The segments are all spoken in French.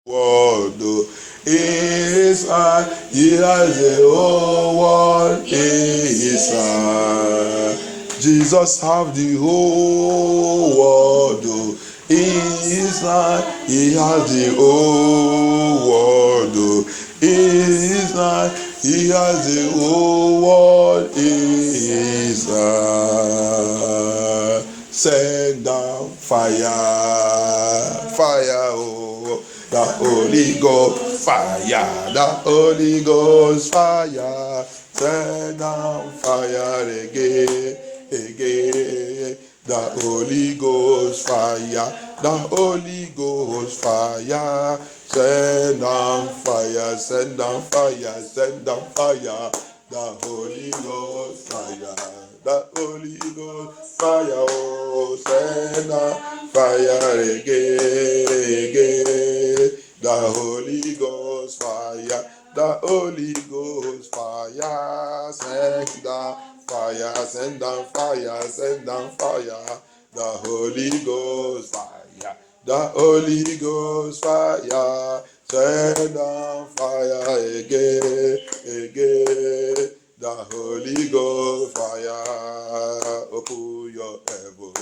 world inside. He has the whole world inside. Jesus have the whole world inside. He has the whole world inside. He has the whole world inside. Send down fire, fire, oh, the Holy Ghost fire, the Holy Ghost fire. Send down fire again, again. The Holy Ghost fire, the Holy Ghost fire. Send down fire, send down fire, send down fire. The Holy Ghost fire, the Holy Ghost fire. Oh, send down fire again, again. The Holy Ghost fire, the Holy Ghost fire. Send down fire, send down fire, send down fire. The Holy Ghost fire, the Holy Ghost fire. Send down fire again, again. The Holy Ghost fire. Open your heaven,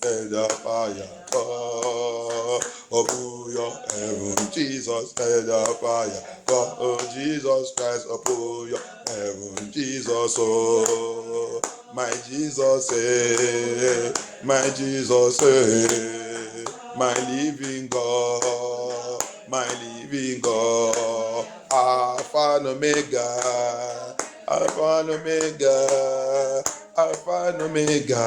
and the fire fall. Open your heaven, Jesus, and the fire fall. Oh, Jesus Christ, open your heaven, Jesus, oh. My Jesus, my Jesus, my living God, my living God, Alpha and Omega, Alpha and Omega, Alpha and Omega,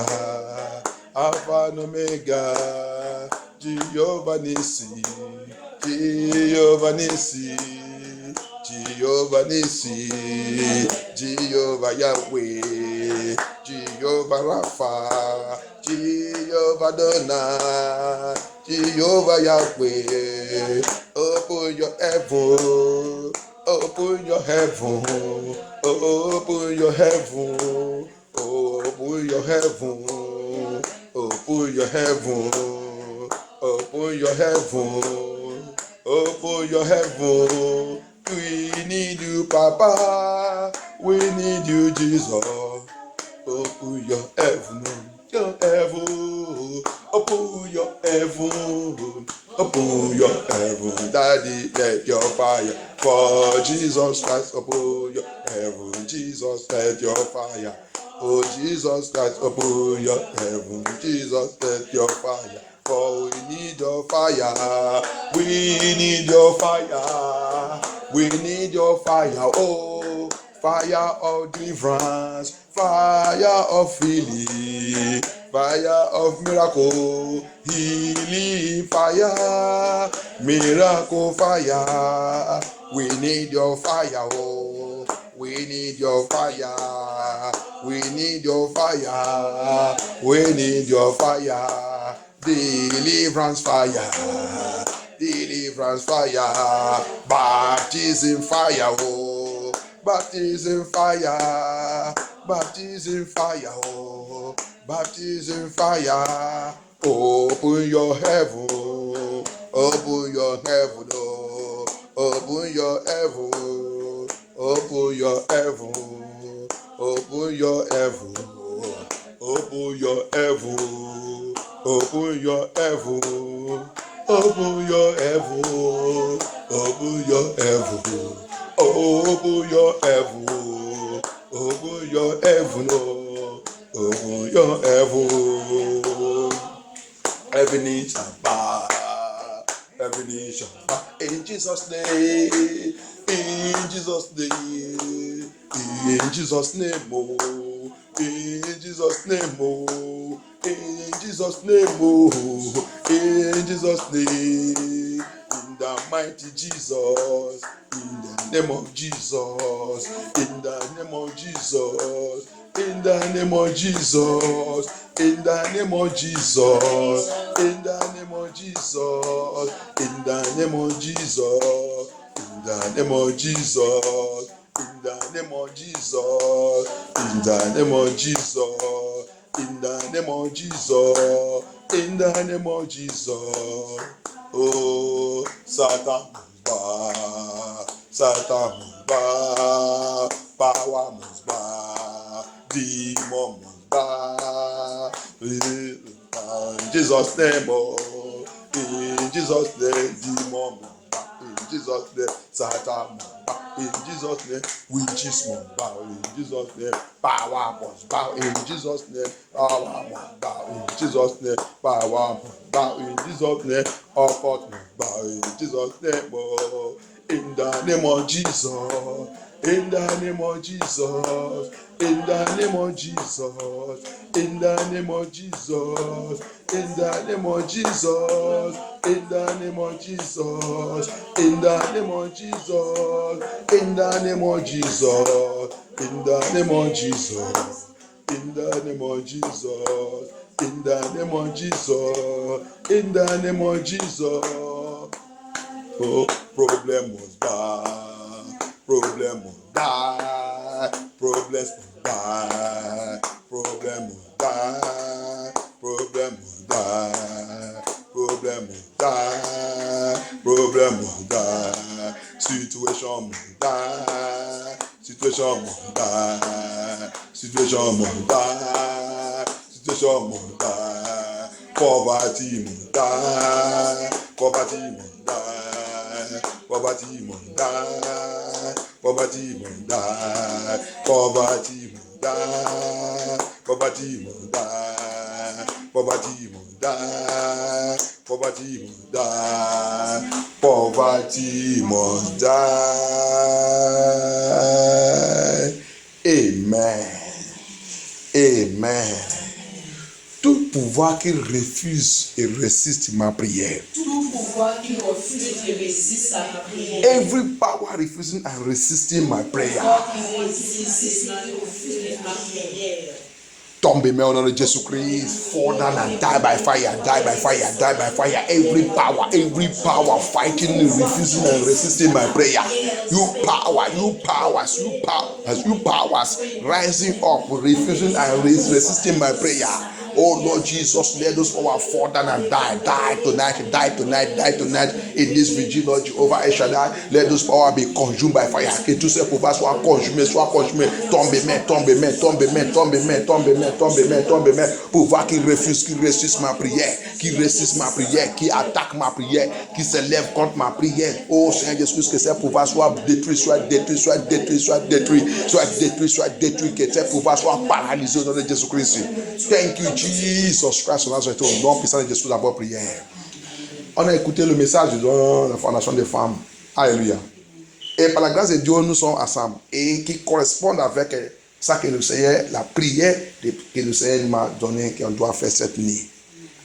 Alpha and Omega, Jehovah Nissi, Jehovah Nissi, Jehovah Nissi, Jehovah Yahweh, Jehovah Rapha, Jehovah Adonai, Jehovah Yahweh. Open your heaven, open your heaven, open your heaven, open your heaven, open your heaven, open your heaven, open your heaven. We need you, Papa. We need you, Jesus. Open your heaven, your heaven. Open your heaven, open your heaven. Daddy, let your fire for Jesus Christ. Open your heaven, Jesus, let your fire. Oh, Jesus Christ, open your heaven. Jesus, let your fire. For we need your fire. We need your fire. We need your fire. Oh, fire of deliverance, fire of healing, fire of miracle, healing fire, miracle fire. We need your fire. Oh, we need your fire. We need your fire. We need your fire. Deliverance fire. Deliverance fire. Baptism fire. Oh, baptism fire. Baptism fire. Oh, baptism fire. Open your heaven. Open your heaven. Oh, open your heaven. Open your heaven. Open your heaven. Open your heaven. Open your heaven. Open your heaven. Open your heaven. Open your heaven. Open your heaven. Open your heaven. Every knee shall bow. Every knee shall bow. In Jesus' name. In Jesus' name. In Jesus' name. Oh. In Jesus' name. Oh. In Jesus' name. Oh. In Jesus' name. In the mighty Jesus. In the name of Jesus. In the name of Jesus. In the name of Jesus. In the name of Jesus. In the name of Jesus. In the name of Jesus. In the name of Jesus. In the name of Jesus. In the name of Jesus. In the name of Jesus. In the name of Jesus. Oh, Satan must bow. Satan must bow. Power must bow. Demon must bow. In Jesus' name, oh. In Jesus' name, demon must bow. In Jesus' name, Satan must bow. In Jesus' name, witches must bow. In Jesus' name, power must bow. In Jesus' name, power must bow. In Jesus' name, power must bow. In Jesus' name, occult must bow. In Jesus' name, oh. In the name of Jesus. In the name of Jesus. In the name of Jesus. In the name of Jesus. In the name of Jesus. In the name of Jesus. In the name of Jesus. In the name of Jesus. In the name of Jesus. In the name of Jesus. In the name of Jesus. In the name of Jesus. Oh, problem must die. Problem must die. Problems must die. Problem must die. Problem must die. Problem must die. Problem must die. Situation must die. Situation must die. Situation must die. Situation must die. Poverty must die. Poverty must die. Poverty must die. Poverty must die. Poverty must die. Poverty must die. Poverty must die. Poverty must die. Poverty must die. Amen. Amen. Tout pouvoir qui refuse et résiste ma prière. Tout pouvoir qui refuse et résiste à ma prière. Every power refusing and resisting my prayer. Tombe-moi au nom de Jésus-Christ. Fall down and die by fire, die by fire, die by fire. Every power fighting, refusing and resisting my prayer. You powers, rising up, refusing and resisting my prayer. Oh Lord Jesus, let those power fall down and die tonight in this vigil, Lord Jehovah El Shaddai. Let those power be consumed by fire. Que tous ces pouvoirs soient consumés. Tombe-moi. Pouvoir qui refuse, qui résiste ma prière, qui attaque ma prière, qui se lève contre ma prière. Oh Seigneur Jésus, que ces pouvoirs soient détruits, soit détruits. Que ces pouvoirs soient paralysés au nom de Jésus-Christ. Thank you, Jesus Christ. Au nom puissant de Jésus, d'abord prière. On a écouté le message de la Fondation des femmes. Alléluia. Et par la grâce de Dieu, nous sommes ensemble. Et qui correspondent avec ça que le Seigneur, la prière que le Seigneur m'a donné, qu'on doit faire cette nuit.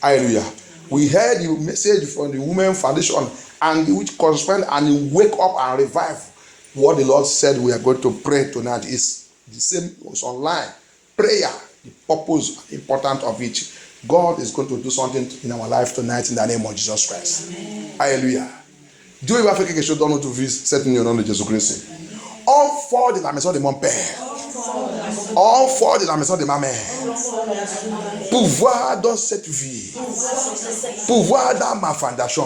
Alléluia. We heard the message from the Women Foundation, and which correspond and wake up and revive what the Lord said we are going to pray tonight. Is the same, it's online. Prayer, the purpose, important of it. God is going to do something in our life tonight in the name of Jesus Christ. Amen. Alléluia. Dieu va faire quelque chose dans notre vie cette nuit au nom de Jésus-Christ. On fort de la maison de mon père. On fort de la maison de ma mère. Pouvoir dans cette vie. Pouvoir dans ma fondation.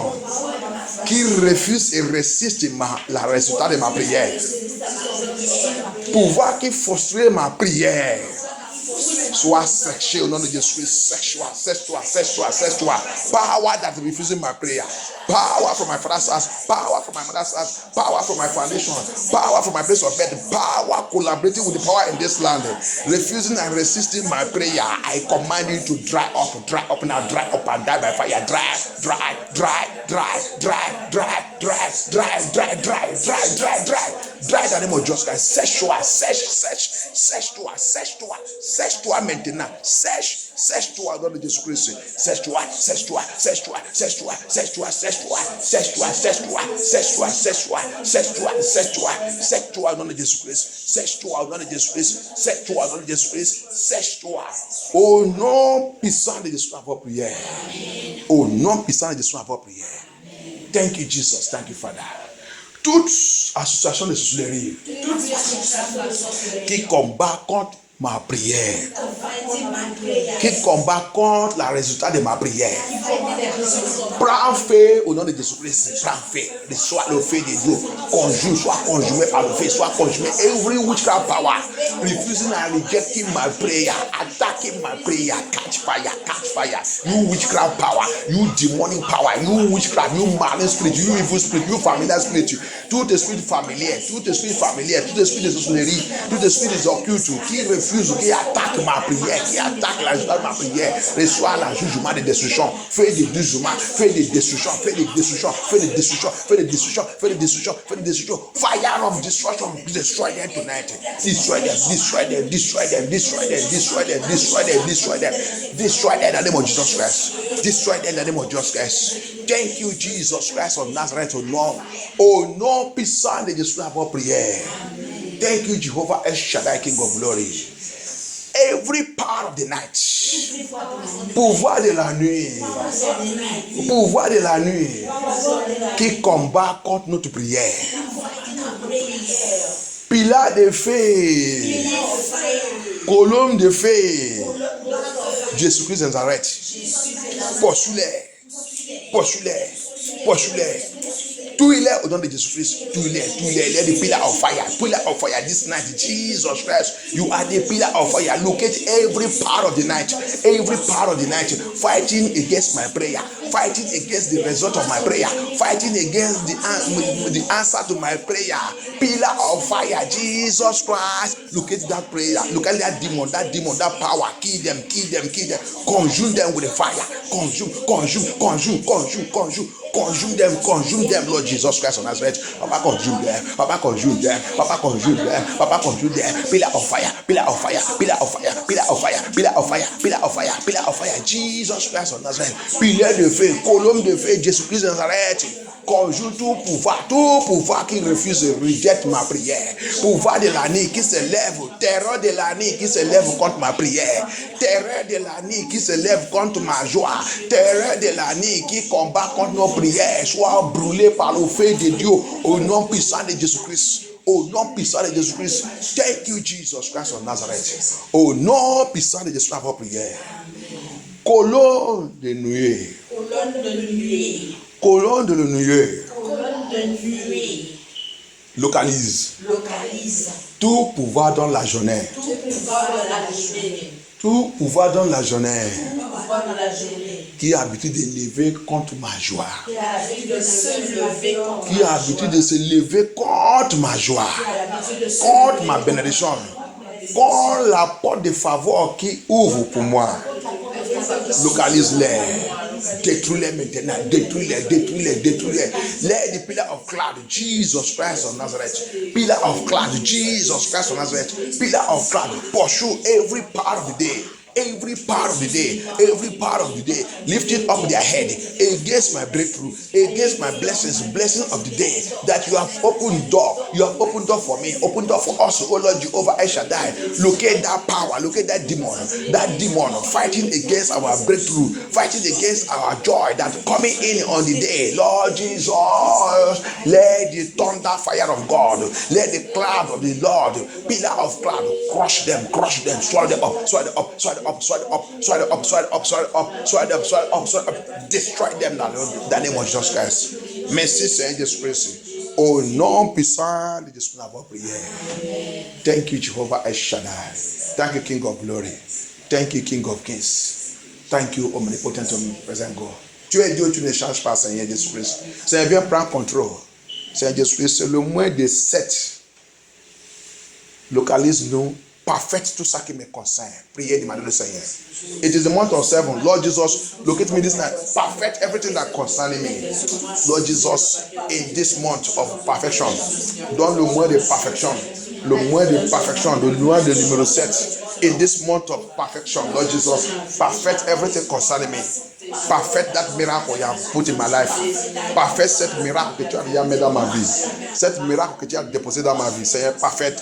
Qui refuse et résiste le résultat de ma prière. Pouvoir qui frustre ma prière. Sois séché au nom de Jésus. Sèche-toi. Power that refusing my prayer. Power from my father's house. Power from my mother's house. Power from my foundation. Power from my place of bed. Power collaborating with the power in this land. Refusing and resisting my prayer. I command you to dry up now. Dry up and die by fire. Dry. Dry the name of Jesus Christ. Sèche-toi maintenant. Sèche-toi dans le Jésus-Christ. Sèche-toi dans le Jésus-Christ. Sèche-toi dans le Jésus-Christ. Sèche-toi. Au nom puissant de Jésus, à votre prière. Au nom puissant de Jésus, à votre prière. Thank you, Jesus. Thank you, Father. Toute association de sorcellerie qui combat contre ma prière. Fighting my prayer. Qui combat contre le résultat de ma prière. Fighting the results of Prends feu au nom de Jésus-Christ. Prends feu. Soit le feu de Dieu. Conjume, soit conjumé par le feu, soit conjumé. Every witchcraft power refusing and rejecting my prayer, attacking my prayer. Catch fire, catch fire. You witchcraft power, you demonic power, you witchcraft, you malign spirit, you evil spirit, you familiar spirit. Tout esprit familier, tout esprit familier, tout esprit de sorcellerie, tout esprit des occultes qui refuse, qui attaque ma prière, qui attaque la joie de ma prière, reçoit le jugement de destruction. Fais des jugements, fais des destructions, fais des destructions, fais des destructions, fais des destructions, fais des destructions, fais des destructions. Fire of destruction, destroy them tonight. Destroy them, destroy them, destroy them, destroy them, destroy them, destroy them, destroy them. Destroy them in the name of Jesus Christ. Destroy them in the name of Jesus Christ. Thank you, Jesus Christ of Nazareth, oh Lord. Oh non, puissant de Jésus à votre prière. Thank you, Jehovah El Shaddai, King of Glory. Every part of the night, pouvoir de la nuit, pouvoir de la nuit, qui combat contre notre prière. Pilat de feu, colombe de feu, Jésus-Christ de Nazareth, poursuis-les, poursuis-les, poursuis-les. Tout il est au nom de Jésus-Christ. Tout il est the pillar of fire this night. Jesus Christ, you are the pillar of fire. Locate every part of the night, fighting against my prayer, fighting against the result of my prayer, fighting against the answer to my prayer. Pillar of fire, Jesus Christ, locate that prayer, look at that demon, that power, kill them, consume them with the fire, consume them, Lord Jesus Christ of Nazareth. Papa, consume them. Pillar of fire. Jesus Christ of Nazareth. Pillar de feu, colombe de feu, Jésus-Christ de Nazareth. Conjure tout pouvoir qui refuse de reject ma prière. Pouvoir de la nuit qui se lève, terreur de la nuit qui se lève contre ma prière. Terreur de la nuit qui se lève contre ma joie. Terreur de la nuit qui combat contre nos prières. Soit brûlé par le feu de Dieu au nom puissant de Jésus-Christ. Au nom puissant de Jésus-Christ. Thank you, Jesus Christ of Nazareth. Au nom puissant de Jésus-Christ, votre prière. Colonne de nuée. Colonne de nuée. Localise. Tout pouvoir dans la journée. Tout pouvoir dans la journée. Qui a l'habitude de lever contre ma joie. Qui a l'habitude de se lever contre ma joie. Contre ma bénédiction. Contre la porte de faveur qui ouvre pour moi. Localise-les. Détruis-les maintenant. Détruis-les. Let the pillar of cloud, Jesus Christ of Nazareth. Pillar of cloud, Jesus Christ of Nazareth. Pillar of cloud, pursue every part of the day. Every part of the day, lifting up their head against my breakthrough, against my blessings of the day. That you have opened door for me, open door for us, oh Lord Jehovah El Shaddai. Locate that power, locate that demon fighting against our breakthrough, fighting against our joy that coming in on the day. Lord Jesus, let the thunder fire of God, let the cloud of the Lord, pillar of cloud, crush them, swallow them up, destroy them now, in the name of Jesus Christ. Merci Seigneur Jésus-Christ. Au nom puissant de Jésus, notre prière. Thank you, Jehovah El Shaddai. Thank you, King of Glory. Thank you, King of Kings. Thank you, omnipotent, omnipresent God. Tu es Dieu, tu ne changes pas, Seigneur Jésus-Christ. Seigneur, viens prendre contrôle. Seigneur Jésus-Christ, c'est le moins de 7. Localise-nous. Perfect tout ça qui me concerne. Priez, demandez le Seigneur. It is the month of 7. Lord Jesus, locate me this night. Perfect everything that concerns me. Lord Jesus, in this month of perfection, donne le mois de perfection. Le mois de perfection, le mois de numéro 7. In this month of perfection, Lord Jesus, perfect everything concerning me. Perfect that miracle you have put in my life. Perfect cette miracle que tu as déjà mis dans ma vie. Cette miracle que tu as déposé dans ma vie. Seigneur, perfect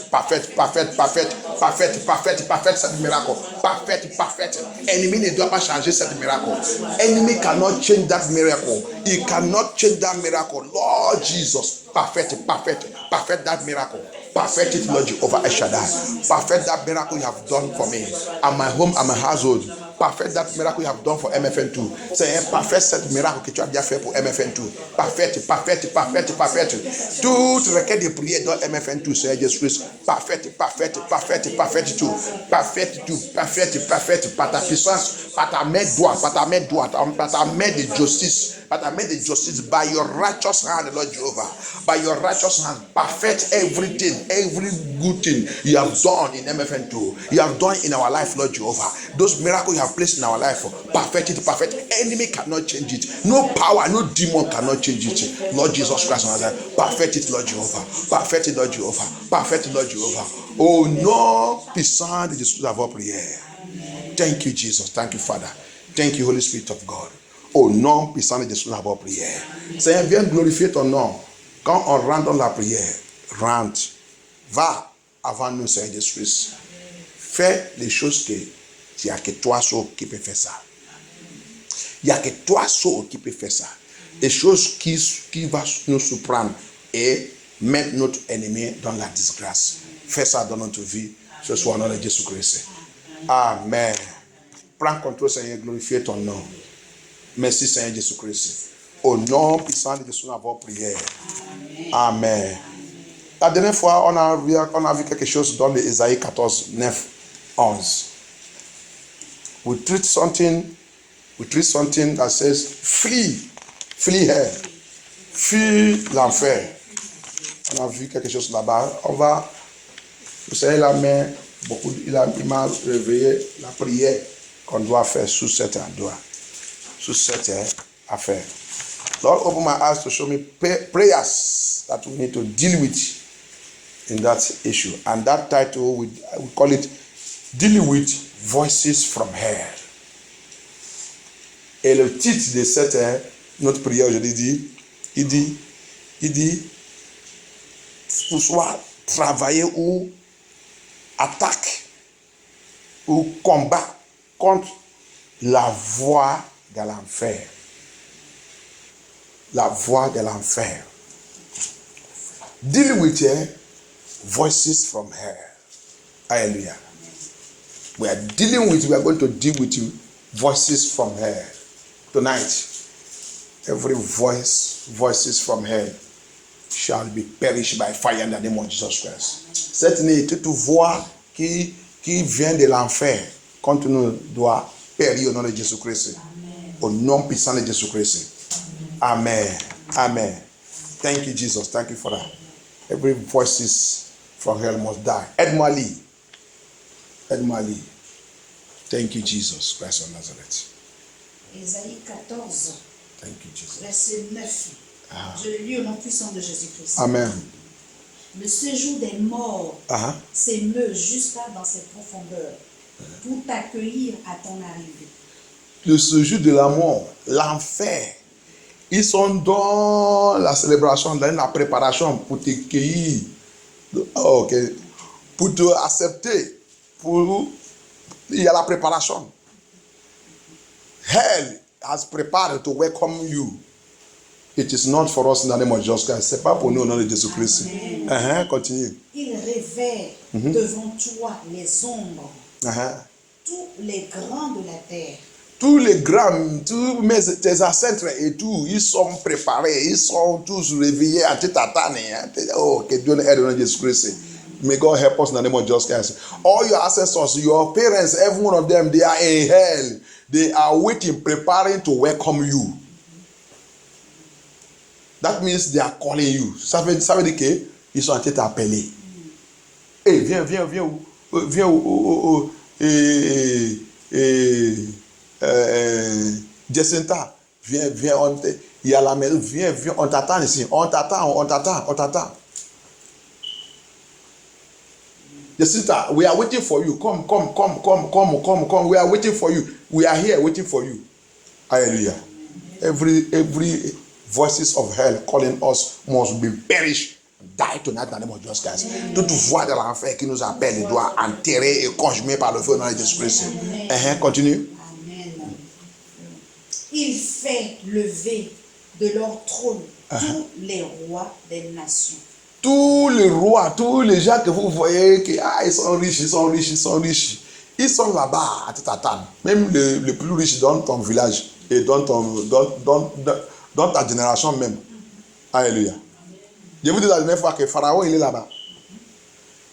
cette miracle. Perfect. Ennemi ne doit pas changer cette miracle. Enemy cannot change that miracle. He cannot change that miracle. Lord Jesus, perfect that miracle. Perfect it, Lord Jehovah El Shaddai. Perfect that miracle you have done for me and my home and my household. Perfect that miracle you have done for MFN2. C'est un parfait cette miracle que tu as déjà fait pour MFN2. Perfect. Toute requête de prière dans MFN2, Seigneur Jésus-Christ. Perfect tout. Perfect par ta puissance, par ta main droite, par ta main de justice. By the main of justice, by your righteous hand, Lord Jehovah, by your righteous hand, perfect everything, every good thing you have done in MFN2, you have done in our life, Lord Jehovah. Those miracles you have placed in our life, perfect it. Enemy cannot change it. No power, no demon cannot change it. Lord Jesus Christ, perfect it, Lord Jehovah. Perfect it, Lord Jehovah. Oh non, puissant de Jésus d'avoir prière. Thank you, Jesus. Thank you, Father. Thank you, Holy Spirit of God. Au nom puissant de Jésus d'avoir prière. Seigneur, viens glorifier ton nom. Quand on rentre dans la prière, rentre. Va avant nous, Seigneur Jésus. Fais les choses que il n'y a que toi seul qui peut faire ça. Il n'y a que toi seul qui peut faire ça. Des choses qui vont nous surprendre et mettre notre ennemi dans la disgrâce. Fais ça dans notre vie ce soir, dans le nom de Jésus-Christ. Amen. Prends contrôle, Seigneur, glorifie ton nom. Merci, Seigneur Jésus-Christ. Au nom puissant de Jésus, d'avoir prière. Amen. La dernière fois, on a vu quelque chose dans Ésaïe 14, 9, 11. We treat something that says, flee here. Fuis l'enfer. On a vu quelque chose là-bas. Vous savez, la main, il m'a réveillé la prière qu'on doit faire sous cette endroit. Sous cette affaire. Lord, open my eyes to show me prayers that we need to deal with in that issue. And that title, we call it Dealing with Voices from Hell. Et le titre de cette notre prière aujourd'hui dit, pour soit travailler ou attaque ou combat contre la voix de l'enfer. La voix de l'enfer. Deal with voices from hell. Hallelujah. We are going to deal with you voices from hell. Tonight, every voices from hell shall be perished by fire in the name of Jesus Christ. Cette nuit, toute voix qui vient de l'enfer contre nous doit périr au nom de Jésus-Christ. Au nom puissant de Jésus-Christ. Amen. Thank you, Jesus. Thank you for that. Every voices from hell must die. Aide-moi lire. Thank you, Jesus Christ of Nazareth. Ésaïe 14, Thank you, Jesus. verset 9. Je le lis au nom puissant de Jésus-Christ. Amen. Le séjour des morts s'émeut jusqu'à dans ses profondeurs pour t'accueillir à ton arrivée. Le séjour de la mort, l'enfer, ils sont dans la célébration, dans la préparation pour te cueillir, pour te accepter. Il y a la préparation. Hell has prepared to welcome you. It is not for us in the name of Jesus Christ. C'est pas pour nous au nom de Jésus-Christ. Continue. Il révèle devant toi les ombres, tous les grands de la terre. Tous les grands, tous tes ancêtres et tout, ils sont préparés, ils sont tous réveillés à tout attendre. Oh, que Dieu aide au nom de Jésus-Christ. May God help us in the name of Jesus Christ. All your ancestors, your parents, every one of them, they are in hell. They are waiting, preparing to welcome you. That means they are calling you. Ça veut dire qu'ils sont en train de t'appeler. Hey, viens. Jacinta, viens, il y a la maison, viens, on t'attend ici. On t'attend. Jacinta, we are waiting for you. Come. We are waiting for you. We are here waiting for you. Hallelujah. Every voices of hell calling us must be perished. Die tonight dans le nom de Jesus Christ. Toute voix de l'enfer qui nous appelle doit enterrer et consumer par le feu dans Jésus-Christ. Continue. Amen. Il fait lever de leur trône tous les rois des nations. Tous les rois, tous les gens que vous voyez qui ils sont riches, ils sont riches, ils sont riches. Ils sont là-bas à ta table. Même le plus riche dans ton village et dans ta génération même. Alléluia. Je vous dis la dernière fois que Pharaon il est là-bas.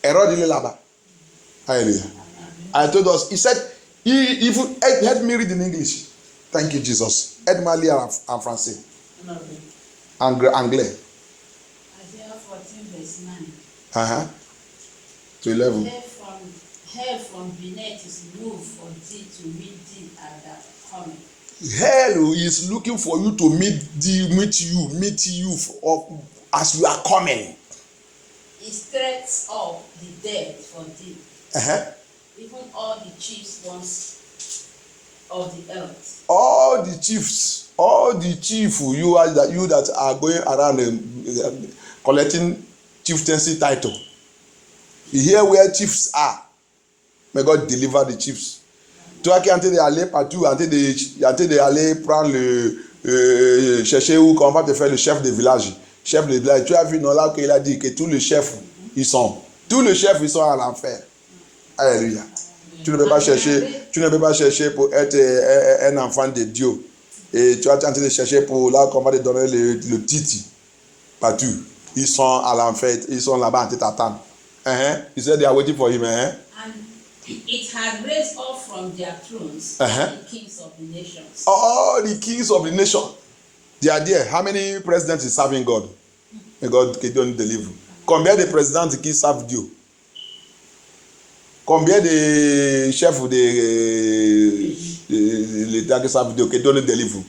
Hérode il est là-bas. Alléluia. I told us, he said, help me read in English. Thank you, Jesus. Aide-moi à lire en français. Anglais. Isaiah 14 verse 9. To 11. Hell from beneath is moved for thee to meet thee at that coming. Hell is looking for you to meet you as you are coming. It stirs up the dead for thee. Even all the chiefs ones of the earth. All the chiefs, you that are going around collecting chieftaincy title. You hear where chiefs are. May God deliver the chiefs. Toi qui es en train d'aller partout, en train d'aller prendre chercher où qu'on va te faire le chef de village. Chef de village, tu as vu non là qu'il a dit que tous les chefs ils sont à l'enfer. Alléluia. Tu ne peux pas chercher pour être un enfant de Dieu. Et tu es en train de chercher pour là qu'on va te donner le titre partout. Ils sont à l'enfer, ils sont là-bas en train d'attendre. He said they are waiting for him. And it had raised up from their thrones the kings of the nations. All the kings of the nation, they are there. How many presidents is serving God? May God don't deliver. Combien de présidents qui servent Dieu? Combien de chefs de l'État qui servent Dieu, qui donnent délivre?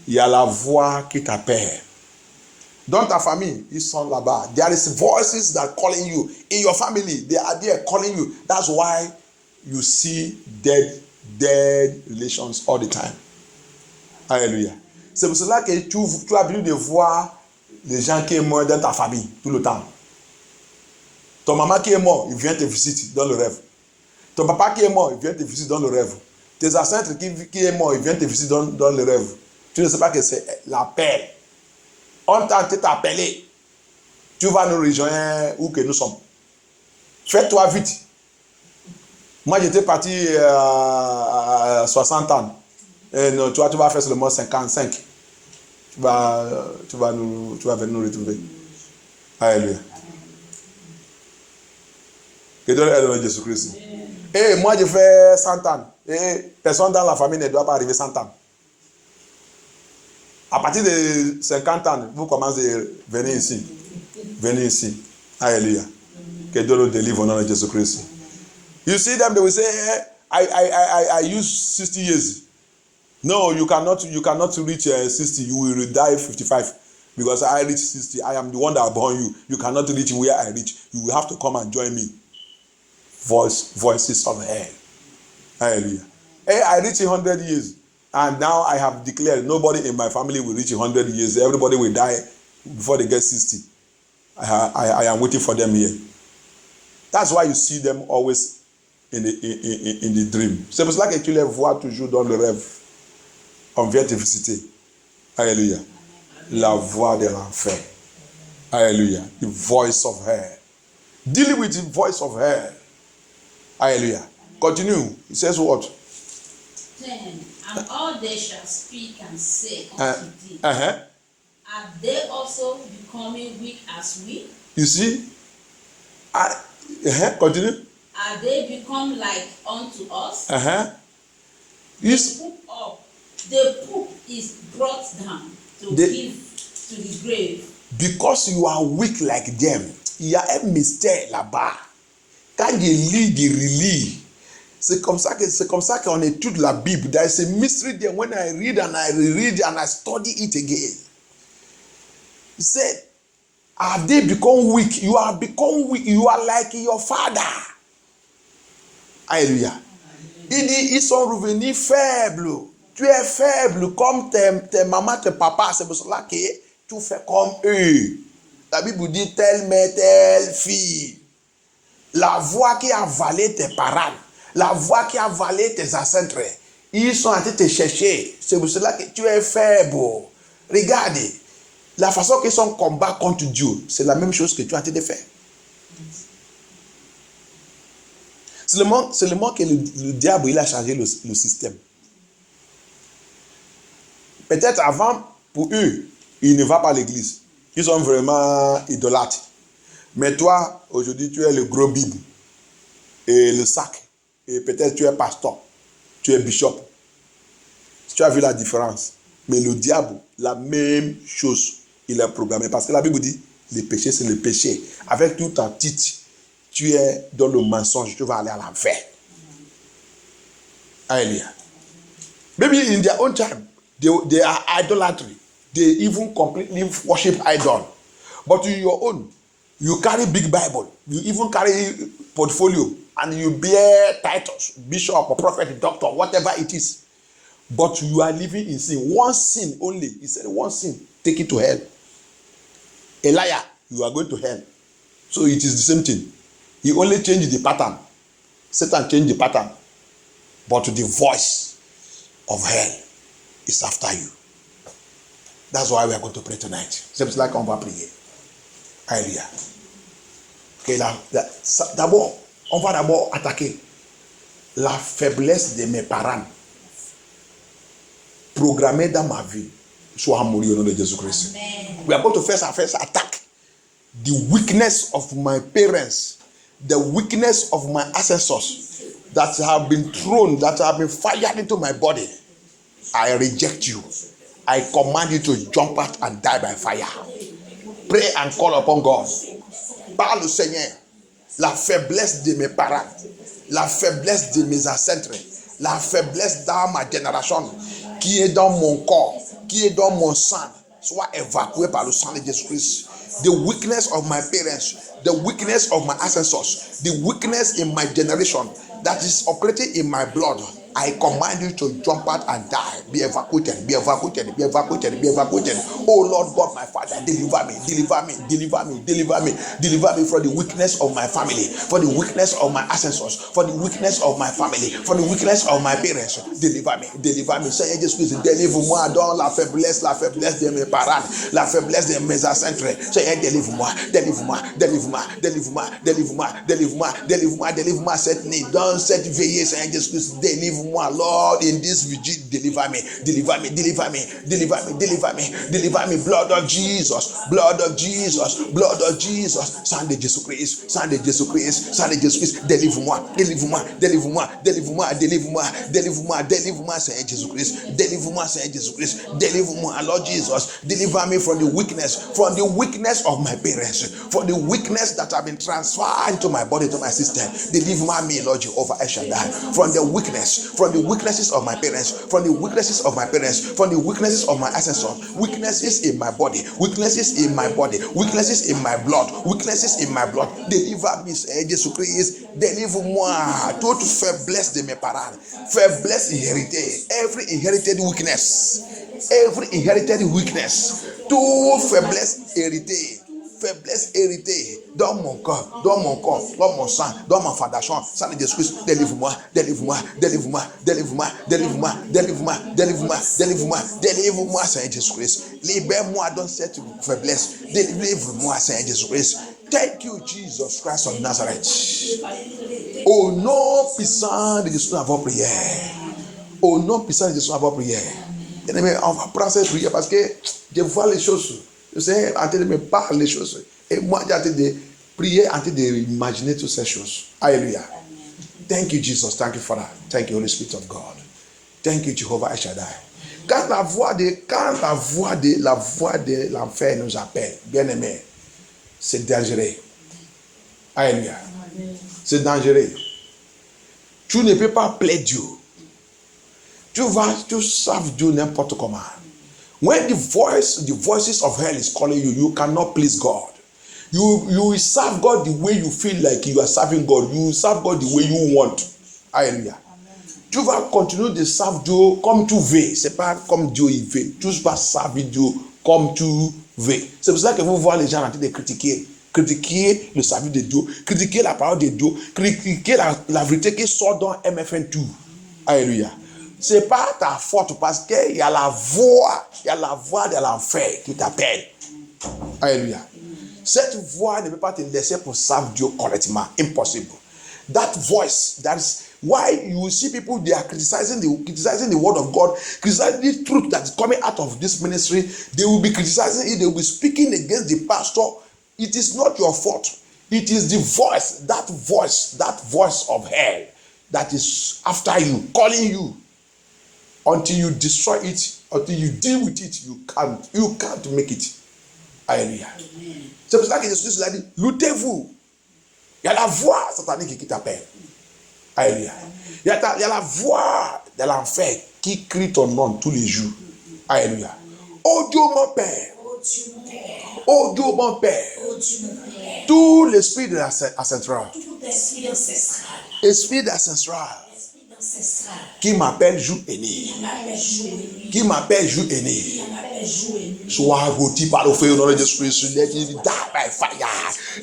Il y a la voix qui t'appelle. Dans ta famille, ils sont là-bas. There is voices that are calling you. In your family, they are there calling you. That's why you see dead relations all the time. Alléluia. C'est pour cela que tu as besoin de voir les gens qui sont morts dans ta famille tout le temps. Ton maman qui est mort, il vient te visiter dans le rêve. Ton papa qui est mort, il vient te visiter dans le rêve. Tes ancêtres qui est mort, il vient te visiter dans le rêve. Tu ne sais pas que c'est la paix. On t'a appelé. Tu vas nous rejoindre où que nous sommes. Fais-toi vite. Moi, j'étais parti à 60 ans. Et non, toi, tu vas faire seulement 55. Tu vas venir nous retrouver. Alléluia. Que Dieu aide dans Jésus-Christ. Et moi, j'ai fait 100 ans. Et personne dans la famille ne doit pas arriver 100 ans. À partir de 50 ans, vous commencez à venir ici. Venez ici. Alléluia. Que Dieu nous délivre au nom de Jésus-Christ. You see them, they will say, I use 60 years. No, you cannot reach 60. You will die 55. Because I reach 60. I am the one that born you. You cannot reach where I reach. You will have to come and join me. Voices of hell. Hallelujah. Hey, I reach 100 years. And now I have declared nobody in my family will reach 100 years. Everybody will die before they get 60. I am waiting for them here. That's why you see them always in the dream. C'est pour cela que tu les vois toujours dans le rêve. On vient te visiter. Alléluia. La voix de l'enfer. Alléluia. The voice of hell. Dealing with the voice of hell. Hallelujah. Continue. It says what? 10. And all they shall speak and say unto thee, are they also becoming weak as we? You see? Continue. Are they become like unto us? Yes. The poop is brought down to give to the grave. Because you are weak like them. Il y a un mystère là-bas. Quand je lis, je relis. C'est comme ça qu'on étudie la Bible. There is a mystery there when I read and I reread and I study it again. He said, have they become weak? You are become weak. You are like your father. Alléluia. Il dit, ils sont revenus faibles. Tu es faible comme tes mamans, tes papas. C'est pour cela que tu fais comme eux. La Bible dit telle mère, telle fille. La voix qui a avalé tes parents, la voix qui a avalé tes ancêtres, ils sont en train de te chercher. C'est pour cela que tu es faible. Regardez, la façon qu'ils sont combat contre Dieu, c'est la même chose que tu es en train de faire. Seulement que le diable, il a changé le système. Peut-être avant, pour eux, ils ne vont pas à l'église. Ils sont vraiment idolâtres. Mais toi, aujourd'hui, tu es le gros Bible et le sac. Et peut-être tu es pasteur, tu es bishop. Tu as vu la différence. Mais le diable, la même chose, il est programmé. Parce que la Bible dit, le péché, c'est le péché. Avec tout un titre, tu es dans le mensonge, tu vas aller à l'enfer. Alléluia. Maybe in their own time, they are idolatry. They even completely worship idol. But in your own, you carry big Bible. You even carry portfolio. And you bear titles, bishop or prophet, doctor, whatever it is. But you are living in sin. One sin only. He said one sin, take it to hell. A liar, you are going to hell. So it is the same thing. He only changed the pattern. Satan changed the pattern. But the voice of hell is after you. That's why we are going to pray tonight. C'est like on va prier. Alléluia. Okay, d'abord, on va d'abord attaquer la faiblesse de mes parents. Programmée dans ma vie. Soit mourir au nom de Jésus-Christ. We are going to first attack the weakness of my parents, the weakness of my ancestors that have been thrown, that have been fired into my body. I reject you. I command you to jump out and die by fire. Pray and call upon God. Parle au Seigneur. La faiblesse de mes parents, la faiblesse de mes ancêtres, la faiblesse dans ma génération, qui est dans mon corps, qui est dans mon sang, soit évacuée par le sang de Jésus-Christ. The weakness of my parents, the weakness of my ancestors, the weakness in my generation that is operating in my blood, I command you to jump out and die. Be evacuated, be evacuated, be evacuated, be evacuated. Oh Lord God, my Father, deliver me, deliver me, deliver me, deliver me, deliver me from the weakness of my family, for the weakness of my ancestors, for the weakness of my family, for the weakness of my parents. Deliver me, deliver me. Seigneur Jésus-Christ, délivre-moi dans la faiblesse de mes parents, la faiblesse de mes ancêtres. Seigneur, délivre-moi, délivre-moi, délivre-moi, délivre-moi, délivre-moi, délivre-moi, délivre-moi, délivre-moi cette nuit, dans cette veillée, Seigneur Jésus-Christ, délivre-moi, Lord, in this vigil, deliver me, deliver me, deliver me, deliver me, deliver me, deliver me, blood of Jesus, blood of Jesus, blood of Jesus, sang de Jésus-Christ, sang de Jésus-Christ, sang de Jésus-Christ, délivre-moi, délivre-moi, délivre-moi, délivre-moi, délivre-moi, délivre-moi, délivre-moi, Seigneur Jésus-Christ, délivre-moi, Seigneur Jésus-Christ, délivre-moi, Lord Jesus, deliver me from the weakness of my parents, from the weakness that have been transferred into my body, to my system. Deliver me, Lord Jehovah El Shaddai, from the weakness, from the weaknesses of my parents, from the weaknesses of my parents, from the weaknesses of my ancestors, weaknesses in my body, weaknesses in my body, weaknesses in my blood, weaknesses in my blood. Deliver me, Jésus-Christ, délivre-moi toute faiblesse de mes parents, faiblesse inhéritée, every inherited weakness, toute faiblesse héritée. Faiblesse héritée dans mon corps, dans mon sang, dans ma fondation, sang de Jésus-Christ, délivre-moi, délivre-moi, délivre-moi, délivre-moi, délivre-moi, délivre-moi, délivre-moi, délivre-moi, délivre-moi, Seigneur Jésus-Christ. Libère-moi dans cette faiblesse. Délivre-moi, Seigneur Jésus-Christ. Thank you, Jesus Christ of Nazareth. Au nom puissant de Jésus, nous avons prié. Au nom puissant de Jésus, nous avons prié. Bien-aimé, on va prendre cette prière parce que je vois les choses. Le Seigneur est en train de me parler les choses. Et moi, j'ai en train de prier, en train d'imaginer toutes ces choses. Alléluia. Thank you, Jesus. Thank you, Father. Thank you, Holy Spirit of God. Thank you, Jehovah El Shaddai. Quand la voix de l'enfer nous appelle, bien-aimé, c'est dangereux. Alléluia. C'est dangereux. Tu ne peux pas plaire Dieu. Tu serves Dieu n'importe comment. When the voices of hell is calling you, you cannot please God. You will serve God the way you feel like you are serving God. You will serve God the way you want. Hallelujah. Tu vas continuer de servir Dieu comme tu veux. C'est pas comme Dieu il veut. Tu vas servir Dieu comme tu veux. C'est pour ça que vous voyez les gens en train de critiquer. Critiquer le service de Dieu. Critiquer la parole de Dieu. Critiquer la vérité qui sort dans MFN2. Alléluia. C'est pas ta faute parce qu'il y a la voix de l'enfer qui t'appelle. Alléluia. Cette voix ne peut pas te laisser pour servir Dieu correctement. Impossible. That voice, that's why you see people, they are criticizing the word of God, criticizing the truth that is coming out of this ministry. They will be criticizing it, they will be speaking against the pastor. It is not your fault. It is the voice, that voice of hell that is after you, calling you. Until you destroy it, until you deal with it, you can't make it. Alléluia. C'est pour ça que Jésus a dit, luttez-vous. Il y a la voix satanique qui t'appelle. Alléluia. Il y a la voix de l'enfer qui crie ton nom tous les jours. Alléluia. Oh Dieu mon Père. Oh Dieu mon Père. Tout l'esprit de l'ancestral. Esprit d'ancestral. Qui m'appelle jour et nuit. Qui m'appelle jour et nuit. Soit rôti par le feu au nom de Jésus. Let it die by fire.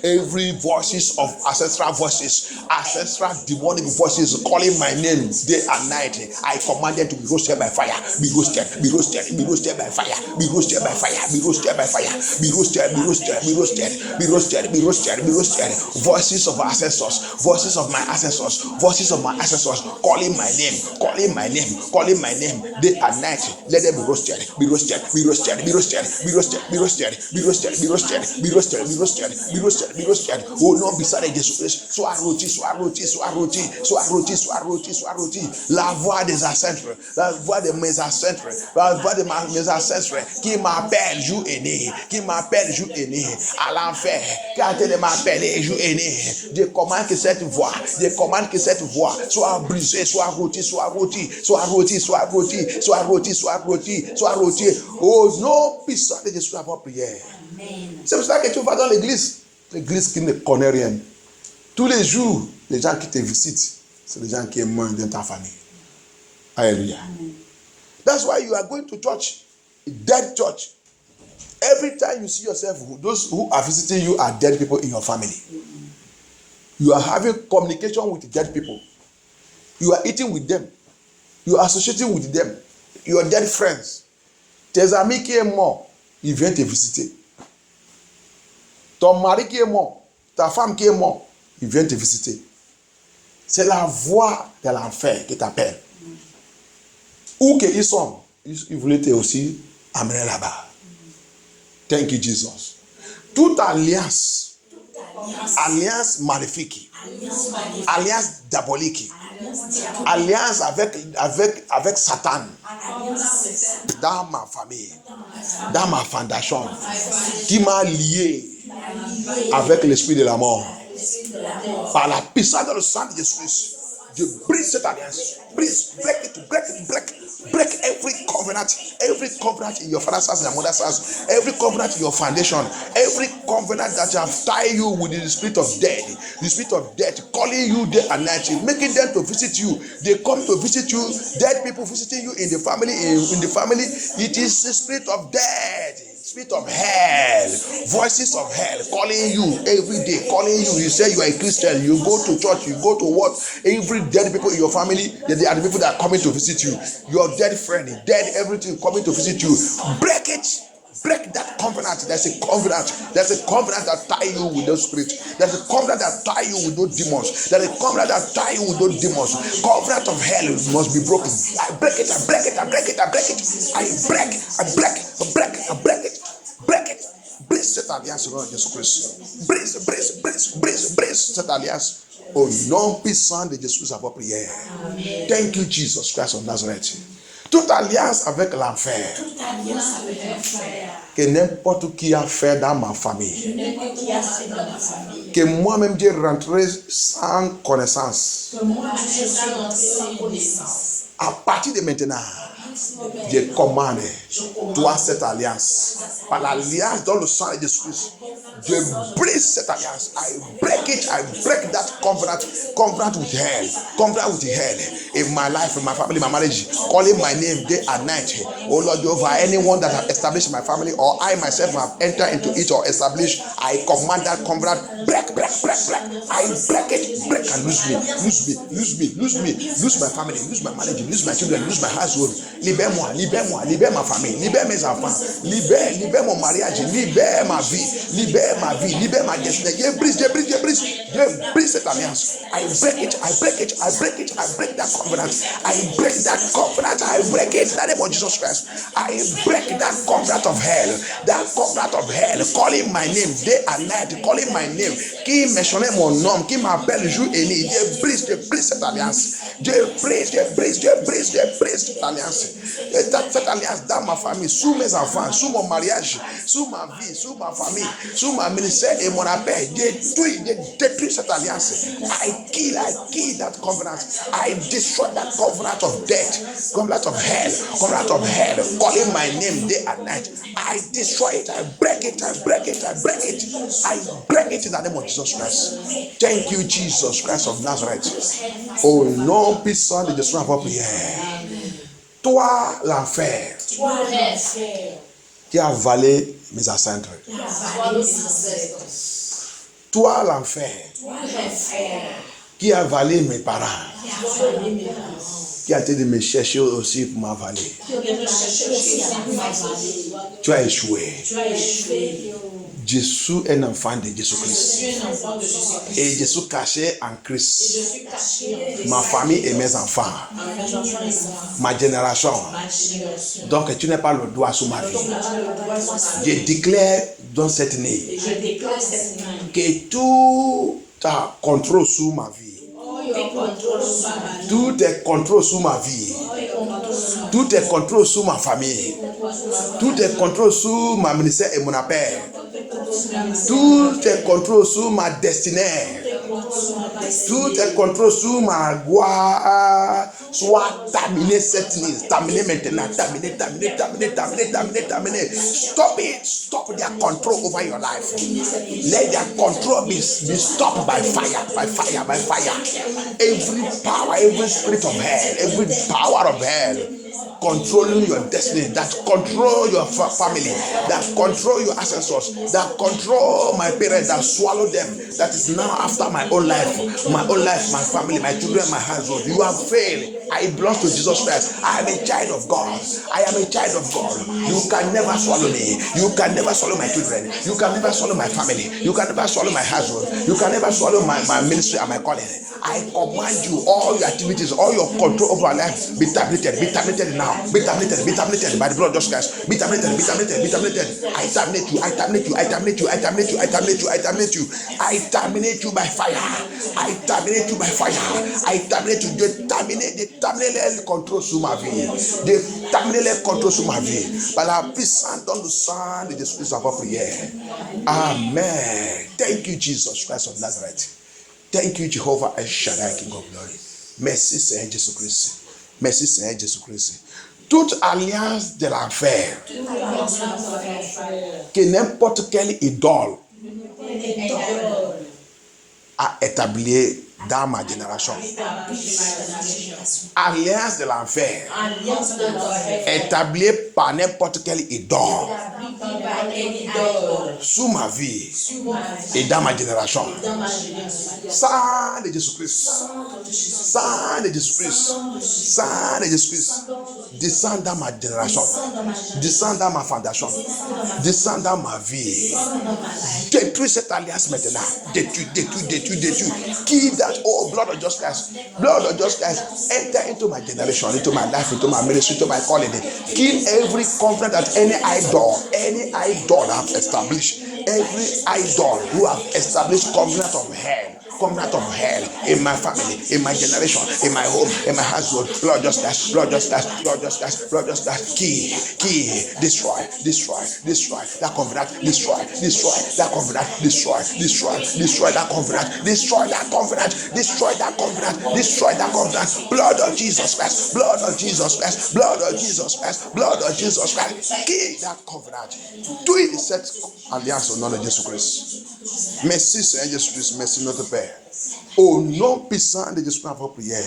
Every voices of ancestral voices, ancestral demonic voices calling my name day and night. I command them to be roasted by fire. Be roasted, be roasted, be roasted by fire. Be roasted by fire. Be roasted by fire. Be roasted, be roasted, be roasted, be roasted, be roasted, be roasted. Voices of ancestors, voices of my ancestors, voices of my ancestors calling my name, calling my name, calling my name day and night. Let them be roasted, be roasted, be roasted, be roasted, be roasted, be roasted, be roasted, be roasted, be roasted, be roasted, be roasted, be roasted. Oh non, beside Jésus, sois rôti, sois rôti, sois rôti, sois rôti, sois rôti, sois rôti. La voix des ancêtres, la voix de mes ancêtres, la voix de mes ancêtres qui m'appelle jour et nuit, qui m'appelle jour et nuit à l'enfer, qui a été de m'appeler jour et nuit. Je commande que cette voix, je commande que cette voix soit brisée, soit rôti, soit rôti, soit rôti, soit rôti, soit rôti, soit rôti, soit rôti. Oh non, puissant de Jésus à votre prière. C'est pour ça que tu vas dans l'église qui ne connaît rien. Tous les jours, les gens qui te visitent, c'est les gens qui sont morts dans ta famille. Alléluia. That's why you are going to church, a dead church. Every time you see yourself, those who are visiting you are dead people in your family. You are having communication with dead people. You are eating with them. You are associating with them. Your dead friends. Tes amis qui est mort, ils viennent te visiter. Ton mari qui est mort, ta femme qui est morte, ils viennent te visiter. C'est la voix de l'enfer qui t'appelle. Où qu'ils sont, ils voulaient te aussi amener là-bas. Thank you, Jesus. Toute alliance maléfique, alliance diabolique, alliance avec Satan dans ma famille, dans ma fondation, qui m'a lié avec l'esprit de la mort. Par la puissance de le sang de Jésus, je brise cette alliance. Brise, break every covenant in your father's house and your mother's house, every covenant in your foundation, every covenant that have tied you with the spirit of death, calling you day and night, making them to visit you. They come to visit you, dead people visiting you in the family. It is the spirit of death. Spirit of hell, voices of hell calling you every day, calling you. You say you are a Christian, you go to church, you go to work. Every dead people in your family, they are the people that are coming to visit you. Your dead friend, dead everything coming to visit you. Break it. Break that covenant. There's a covenant that tie you with those spirits. There's a covenant that tie you with those demons. There's a covenant that tie you with those demons. Covenant of hell must be broken. I break it. I break it. I break it. I break it. I break it. Break it. Brise cette alliance au nom de Jésus-Christ. Brise cette alliance au nom puissant de Jésus à votre prière. Thank you, Jesus Christ of Nazareth. Toute alliance avec l'enfer que n'importe qui a fait dans ma famille, que moi-même j'ai rentré sans connaissance. À partir de maintenant, je commande toi cette alliance, par l'alliance dans le sang de Jésus-Christ, Je brise cette alliance. I break it. I break that covenant with hell. Covenant with hell in my life, in my family, my marriage. Calling my name day and night. Oh Lord Jehovah, anyone that have established my family or I myself have entered into it or established, I command that covenant break. I break it. Break and lose me. Lose my family. Lose my marriage. Lose my children. Lose my household. Libère-moi. Libère ma famille. Libère mes enfants. Libère mon mariage. Libère ma vie. Libère ma destinée. Je brise cette alliance. I break it. I break that covenant. I break that covenant. I break it. In the name of Jesus Christ. I break that covenant of hell. Calling my name day and night. Calling my name. Qui mentionnait mon nom. Qui m'appelle jour et nuit. Je brise cette alliance. Je brise cette alliance. Cette alliance dans ma famille, sous mes enfants, sous mon mariage, sous ma vie, sous ma famille, sous ma ministère et mon appel. Je détruis cette alliance. I kill that covenant. I destroy that covenant of death, covenant of hell, calling my name day and night. I destroy it. I break it in the name of Jesus Christ. Thank you, Jesus Christ of Nazareth. Au nom puissant de Jésus, notre prière. Toi, l'enfer, qui a avalé mes ancêtres. Toi, l'enfer, qui a avalé mes parents. Qui a été de me chercher aussi pour m'avaler. Tu as échoué. Jésus est un enfant de Jésus-Christ. Et Jésus caché en Christ. Ma famille et mes enfants. Ma génération. Donc tu n'es pas le doigt sous ma vie. Je déclare dans cette nuit que tout a contrôle sous ma vie. Tout est contrôle sous ma vie. Tout est contrôle sous ma famille. Tout est contrôle sous ma ministère et mon appel. Tout est contrôle sous ma destinée. Tout est contrôle sous ma gloire. Soit terminé cette nuit. Terminé maintenant. Terminé. Stop it. Stop their control over your life. Let their control be stopped by fire. Every power, every spirit of hell, every power of hell controlling your destiny, that control your family, that control your ancestors, that control my parents, that swallow them, that is now after my own life, my family, my children, my household. You have failed. I belong to Jesus Christ. I am a child of God. You can never swallow me. You can never swallow my children. You can never swallow my family. You can never swallow my household. You can never swallow my ministry and my calling. I command you, all your activities, all your control over our life, be terminated now. Be terminated by the blood of Jesus Christ. Be terminated. I terminate you by fire. I terminate you. Je termine les contrôles sur ma vie. Par la puissance dans le sang de Jésus Christ, notre prière. Amen. Thank you, Jesus Christ of Nazareth. Thank you, Jehovah El Shaddai, King of Glory. Merci, Seigneur Jésus-Christ. Toute alliance de l'enfer, que n'importe quelle idole a établi dans ma génération. Alliance de l'enfer, établie par n'importe quelle idole sous ma vie et dans ma génération. Sang de Jésus-Christ, descend dans ma génération, descend dans ma fondation, descend dans ma vie. Détruis cette alliance maintenant. Détruis. Kill that, oh blood of Jesus Christ, enter into my generation, into my life, into my ministry, into my calling. Kill every covenant that any idol have established. Every idol who have established covenant of hell covenant of hell in my family, in my generation, in my home, in my household. Lord, just that, Lord, just that, Lord, just that, Lord, just that. Key, destroy that covenant, destroy that covenant, destroy that covenant, destroy that covenant, destroy that covenant, destroy that covenant. Blood of Jesus Christ, blood of Jesus Christ, blood of Jesus Christ, blood of Jesus Christ. Key that covenant. Do it, cette alliance au nom de Jésus Christ. Merci Seigneur Jésus Christ, merci notre Père. Au nom puissant de Jésus Christ, votre prière.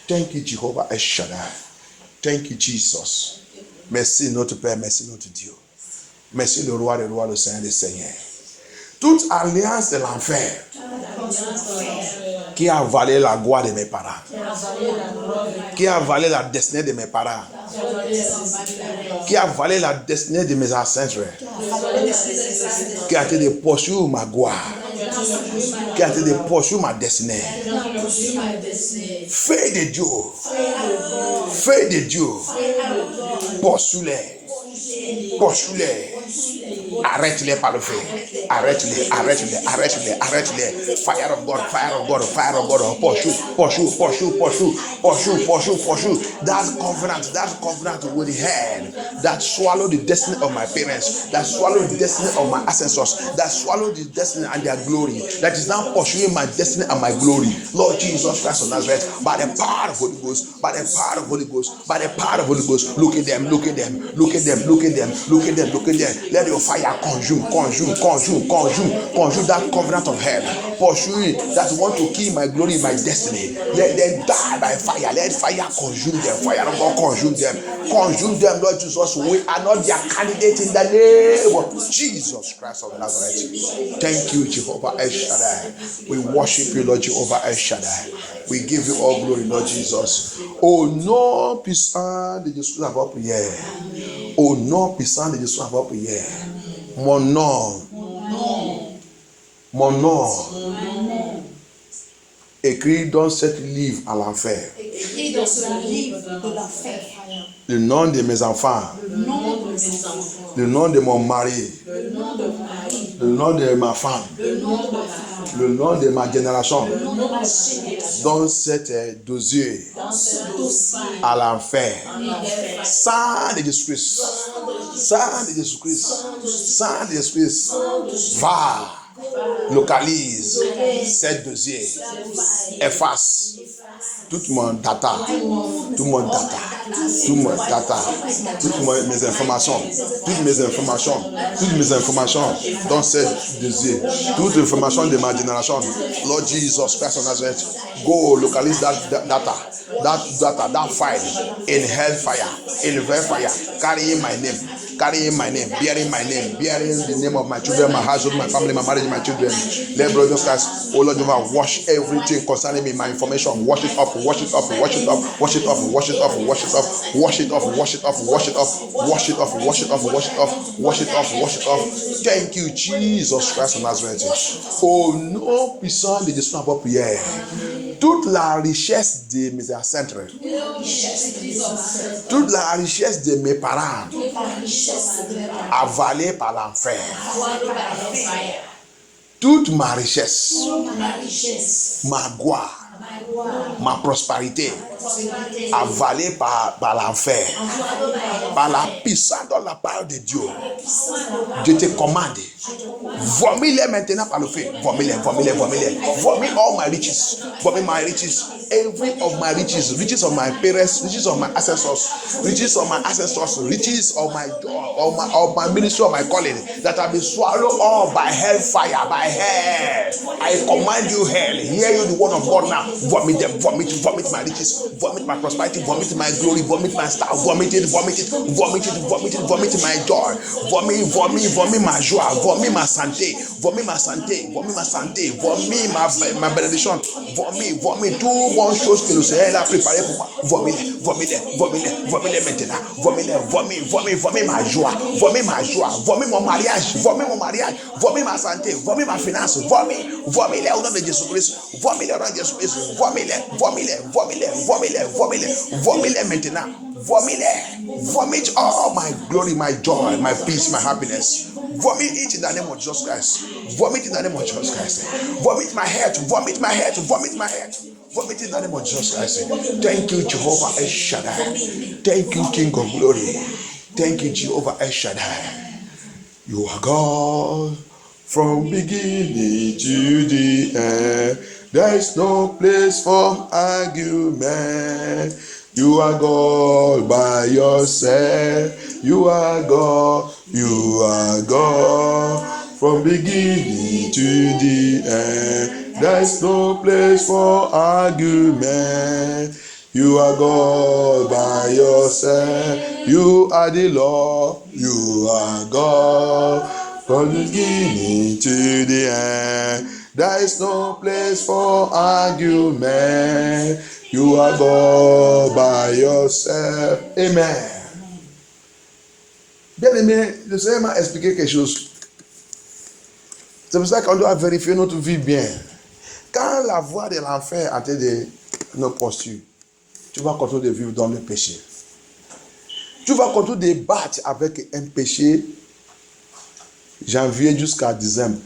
Thank you Jehovah El Shaddai. Thank you Jesus. Merci notre Père, merci notre Dieu. Merci le roi des rois, le Seigneur des seigneurs. Toute alliance de l'enfer qui a avalé la gloire de mes parents, qui a avalé la destinée de mes parents, qui a avalé la destinée de mes ancêtres, qui a été de poursuivre ma gloire, qui a été de poursuivre ma destinée. Feu de Dieu, feu de Dieu, poursuis-les, poursuis-les. Arrête-les par le feu. Arrête-les. Fire of God. Pursue. That covenant with the hand that swallowed the destiny of my parents, that swallowed the destiny of my ancestors, that swallowed the destiny and their glory, that is now pursuing my destiny and my glory. Lord Jesus Christ of Nazareth, by the power of Holy Ghost, look at them. Let your fire consume that covenant of hell. Pursue that want to kill my glory, my destiny. Let them die by fire. Let fire consume them. Fire of God consume them. Consume them, Lord Jesus. We are not their candidate in the name of Jesus Christ of Nazareth. Thank you, Jehovah El Shaddai. We worship you, Lord Jehovah El Shaddai. We give you all glory, Lord Jesus. Au nom puissant de Jésus à votre prière. Au nom puissant de Jésus à votre prière. Mon nom écrit dans cette livre à l'enfer. Le nom de mes enfants, le nom de mon mari, le nom de ma femme, le nom de ma génération, dans cet dossier à l'enfer. Sang de Jésus-Christ, va, localise cette dossier, efface toute mon data, toutes mes informations dans cette dossier, toute information de ma génération. Lord Jesus Christ of Nazareth, go localize that data, that file in hellfire, in fire, carrying my name, bearing my name, bearing the name of my children, my household, my family, my marriage, my children. Let brothers Christ, oh Lord, you have wash everything concerning me, my information, wash it off. Thank you, Jesus Christ of Nazareth. Au nom puissant de Jésus, notre prière. Toute la richesse de mes ancêtres, toute la richesse de mes parents, avalée par l'enfer. Toute ma richesse, ma gloire, ma prospérité, avalée par l'enfer, par la puissance dans la parole de Dieu. Je te commande, vomis-les maintenant par le feu. Vomis all my riches, every of my riches of my parents, riches of my ancestors, riches of my ministry, of my calling, that have been swallowed all by hellfire, by hell. I command you, hell, hear you the word of God now. Vomit them, vomit my riches, vomit my prosperity, vomit my glory, vomit my star, vomit my joy, vomit my joie, vomit ma santé, vomit ma bénédiction, vomit tout bonne chose que le Seigneur a préparé pour moi. Vomit maintenant, vomit ma joie, vomit mon mariage, vomit ma santé, vomit ma finance, vomit-les au nom de Jésus-Christ, vomit-les maintenant, vomit all my glory, my joy, my peace, my happiness, Vomit it in the name of Jesus Christ. Vomit in the name of Jesus Christ. Vomit my head. Vomit my head. Vomit my head. Vomit in the name of Jesus Christ. Thank you, Jehovah El Shaddai. Thank you, King of Glory. Thank you, Jehovah El Shaddai. You are God from beginning to the end. There is no place for argument. You are God by yourself. You are God. You are God from beginning to the end. There is no place for argument. You are God by yourself. You are the Lord. You are God from the beginning to the end. There is no place for argument. You are God by yourself. Amen. Bien aimé, le Seigneur m'a expliqué quelque chose. C'est pour ça qu'on doit vérifier notre vie bien. Quand la voix de l'enfer est en train de nous poursuivre, tu vas continuer de vivre dans le péché. Tu vas continuer de battre avec un péché janvier jusqu'à décembre.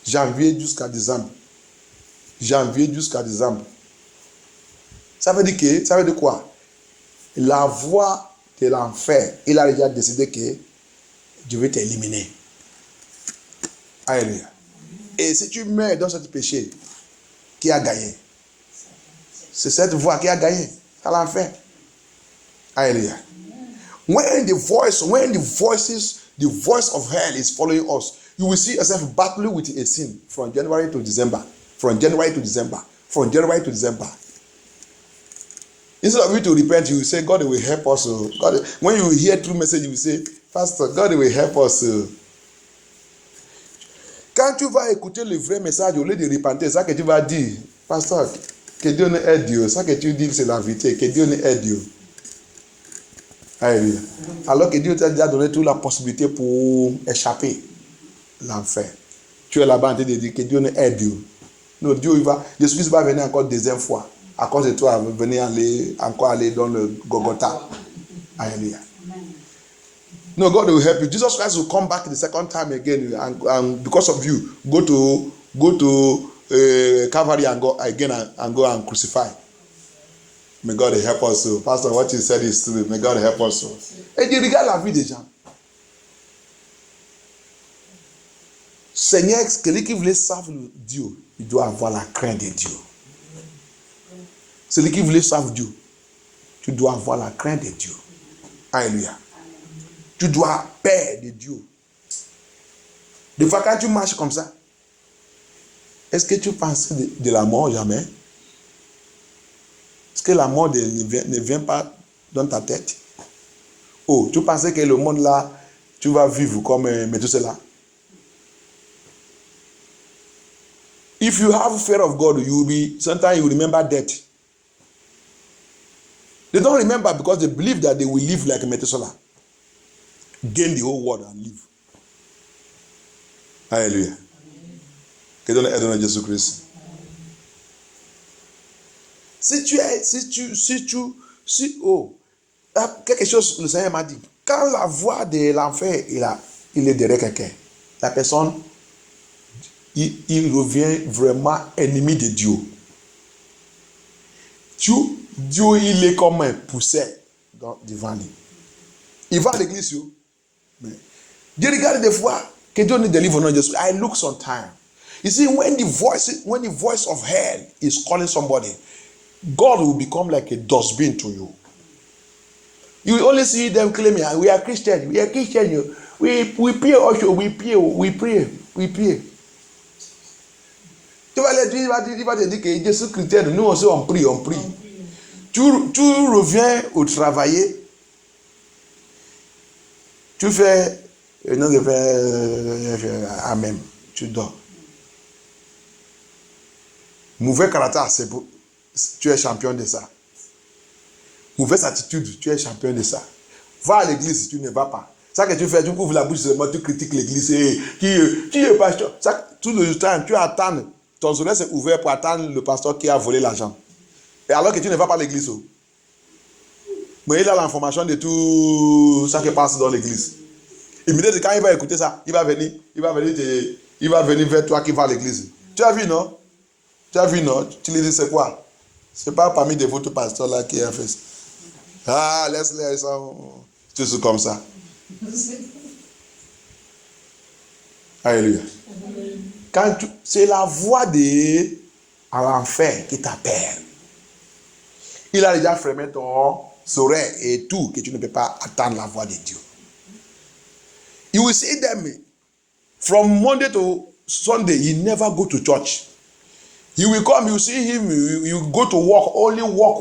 Janvier jusqu'à décembre. Janvier jusqu'à décembre. Ça veut dire quoi? La voix de l'enfer, il a déjà décidé que je vais t'éliminer. Alléluia. Et si tu meurs dans ce péché, qui a gagné? C'est cette voix qui a gagné à l'enfer. Alléluia. When the voice of hell is following us, you will see yourself battling with a sin from January to December. From January to December. From January to December. Instead of you to repent, you will say, God will help us. God, when you hear true message, you will say, Pastor, God will help us. Quand tu vas écouter le vrai message, au lieu de repentir, ça que tu vas dire, Pasteur, que Dieu nous aide Dieu. Ça que tu dis, c'est la vérité. Que Dieu nous aide Dieu. Alléluia. Alors que Dieu t'a déjà donné toute la possibilité pour échapper l'enfer. Tu es là-bas en train de dire que Dieu nous aide Dieu. Non, Dieu, Jésus-Christ va venir encore deuxième fois. À cause de toi, venir encore aller dans le Golgotha. Alléluia. No, God will help you. Jesus Christ will come back the second time again, and because of you, go to Calvary and go again and go and crucify. May God help us. Pastor, what you said is true. May God help us. Et tu regardes la vie des gens. Seigneur, celui qui voulait servir Dieu, il doit avoir la crainte de Dieu. Celui qui voulait servir Dieu, tu dois avoir la crainte de Dieu. Alléluia. Tu dois peur de Dieu. Des fois, quand tu marches comme ça, est-ce que tu penses de la mort jamais? Est-ce que la mort ne vient pas dans ta tête? Oh, tu pensais que le monde là, tu vas vivre comme Methuselah? If you have fear of God, sometimes you remember death. They don't remember because they believe that they will live like Methuselah. Gain the whole world and live. Alléluia. Que Dieu aide dans Jésus-Christ. Quelque chose, le Seigneur m'a dit, quand la voix de l'enfer, il est derrière quelqu'un, la personne, il revient vraiment ennemi de Dieu. Dieu, il est comme un poussé devant lui. Il va à l'église, mais Dieu regarde des fois que Dieu nous délivre non Jésus. I look sometimes. You see, when the voice of hell is calling somebody, God will become like a dustbin to you. You will only see them claiming, we are Christian, we are Christian. We pray also, we pray. Tu vas te dire que Jésus chrétien, nous aussi on prie. Tu reviens au travail, tu fais non de faire amen, tu dors. Mauvais caractère, tu es champion de ça. Mauvaise attitude, tu es champion de ça. Va à l'église, tu ne vas pas. Ça que tu fais, tu ouvres la bouche seulement, tu critiques l'église. Qui est pasteur? Ça, tout le temps, tu attends. Ton oreille est ouvert pour attendre le pasteur qui a volé l'argent. Et alors que tu ne vas pas à l'église. Mais il a l'information de tout ça qui passe dans l'église. Immédiatement, quand il va écouter ça, il va venir vers toi qui va à l'église. Tu as vu, non? Tu lui dis, c'est quoi? C'est pas parmi des votre pasteurs là qui a fait ça. Ah, laisse-les, ça. Tout ça comme ça. Alléluia. C'est la voix de l'enfer qui t'appelle. Il a déjà fermé ton oreille et tout, que tu ne peux pas attendre la voix de Dieu. You will see them from Monday to Sunday. He never go to church. He will come, you see him, you go to work, only walk.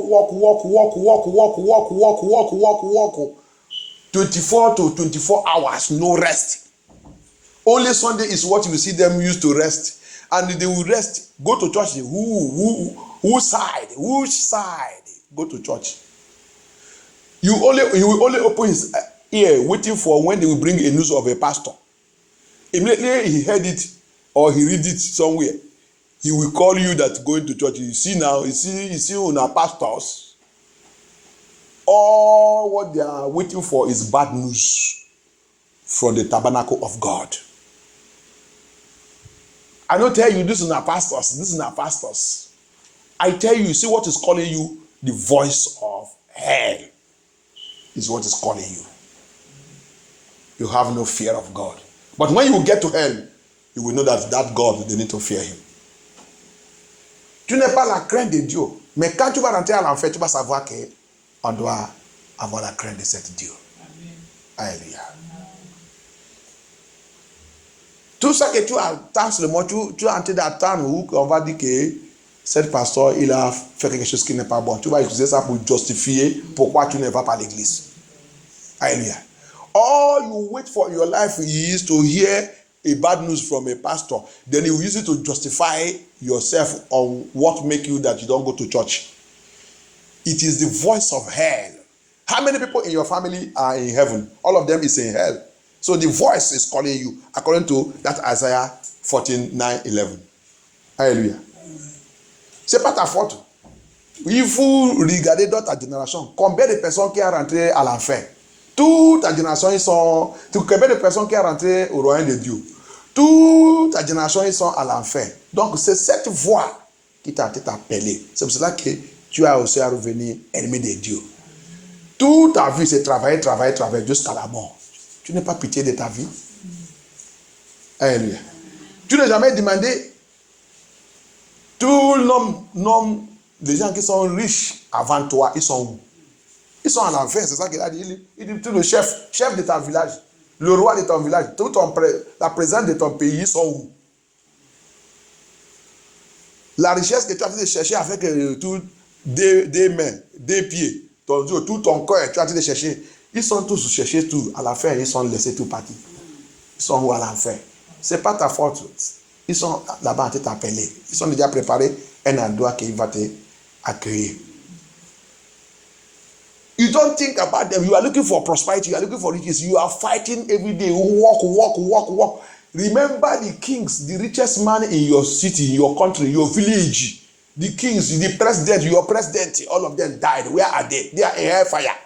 24 to 24 hours, no rest. Only Sunday is what you see them used to rest. And they will rest, go to church. Whose side? Which side? Go to church. He will only open his ear, waiting for when they will bring a news of a pastor. Immediately he heard it or he read it somewhere. He will call you that going to church. You see now, you see on our pastors. All what they are waiting for is bad news from the tabernacle of God. I don't tell you this is our pastors. This is our pastors. I tell you, see what is calling you? The voice of hell is what is calling you. You have no fear of God. But when you get to hell, you will know that God, they need to fear him. Tu n'es pas la crainte de Dieu. Mais quand tu vas rentrer à l'enfer, tu vas savoir qu'on doit avoir la crainte de cet Dieu. Alléluia. Tout ça que tu attends seulement, tu es en train d'attendre où on va dire que cet pasteur, il a fait quelque chose qui n'est pas bon. Tu vas utiliser ça pour justifier pourquoi tu ne vas pas à l'église. Alléluia. All you wait for in your life is to hear a bad news from a pastor. Then you use it to justify yourself on what make you that you don't go to church. It is the voice of hell. How many people in your family are in heaven? All of them is in hell. So the voice is calling you, according to that Isaiah 14:9-11. Alléluia. C'est pas ta faute. Il faut regarder dans ta génération. Combien de personnes qui sont rentrées à l'enfer? Toute ta génération, ils sont... Combien de personnes qui sont rentrées au royaume de Dieu? Toute ta génération, ils sont à l'enfer. Donc, c'est cette voix qui t'a appelé. C'est pour cela que tu as aussi à revenir ennemi de Dieu. Toute ta vie, c'est travailler jusqu'à la mort. Tu n'as pas pitié de ta vie. Alléluia. Tu n'as jamais demandé tout l'homme, les gens qui sont riches avant toi, ils sont où? Ils sont à l'enfer, c'est ça qu'il a dit. Il dit, tout le chef de ton village, le roi de ton village, la présidente de ton pays, ils sont où? La richesse que tu as cherché avec des mains, des pieds, tout ton cœur, tu as de chercher. Ils sont tous cherchés tout. À la fin, ils sont laissés tout partis. Ils sont où à l'enfer? Ce n'est pas ta faute. Ils sont là-bas à t'appeler. Ils sont déjà préparés un endroit qui va t'accueillir. You don't think about them. You are looking for prosperity. You are looking for riches. You are fighting every day. Walk. Remember the kings, the richest man in your city, in your country, your village. The kings, the president, your president, all of them died. Where are they? They are in hellfire.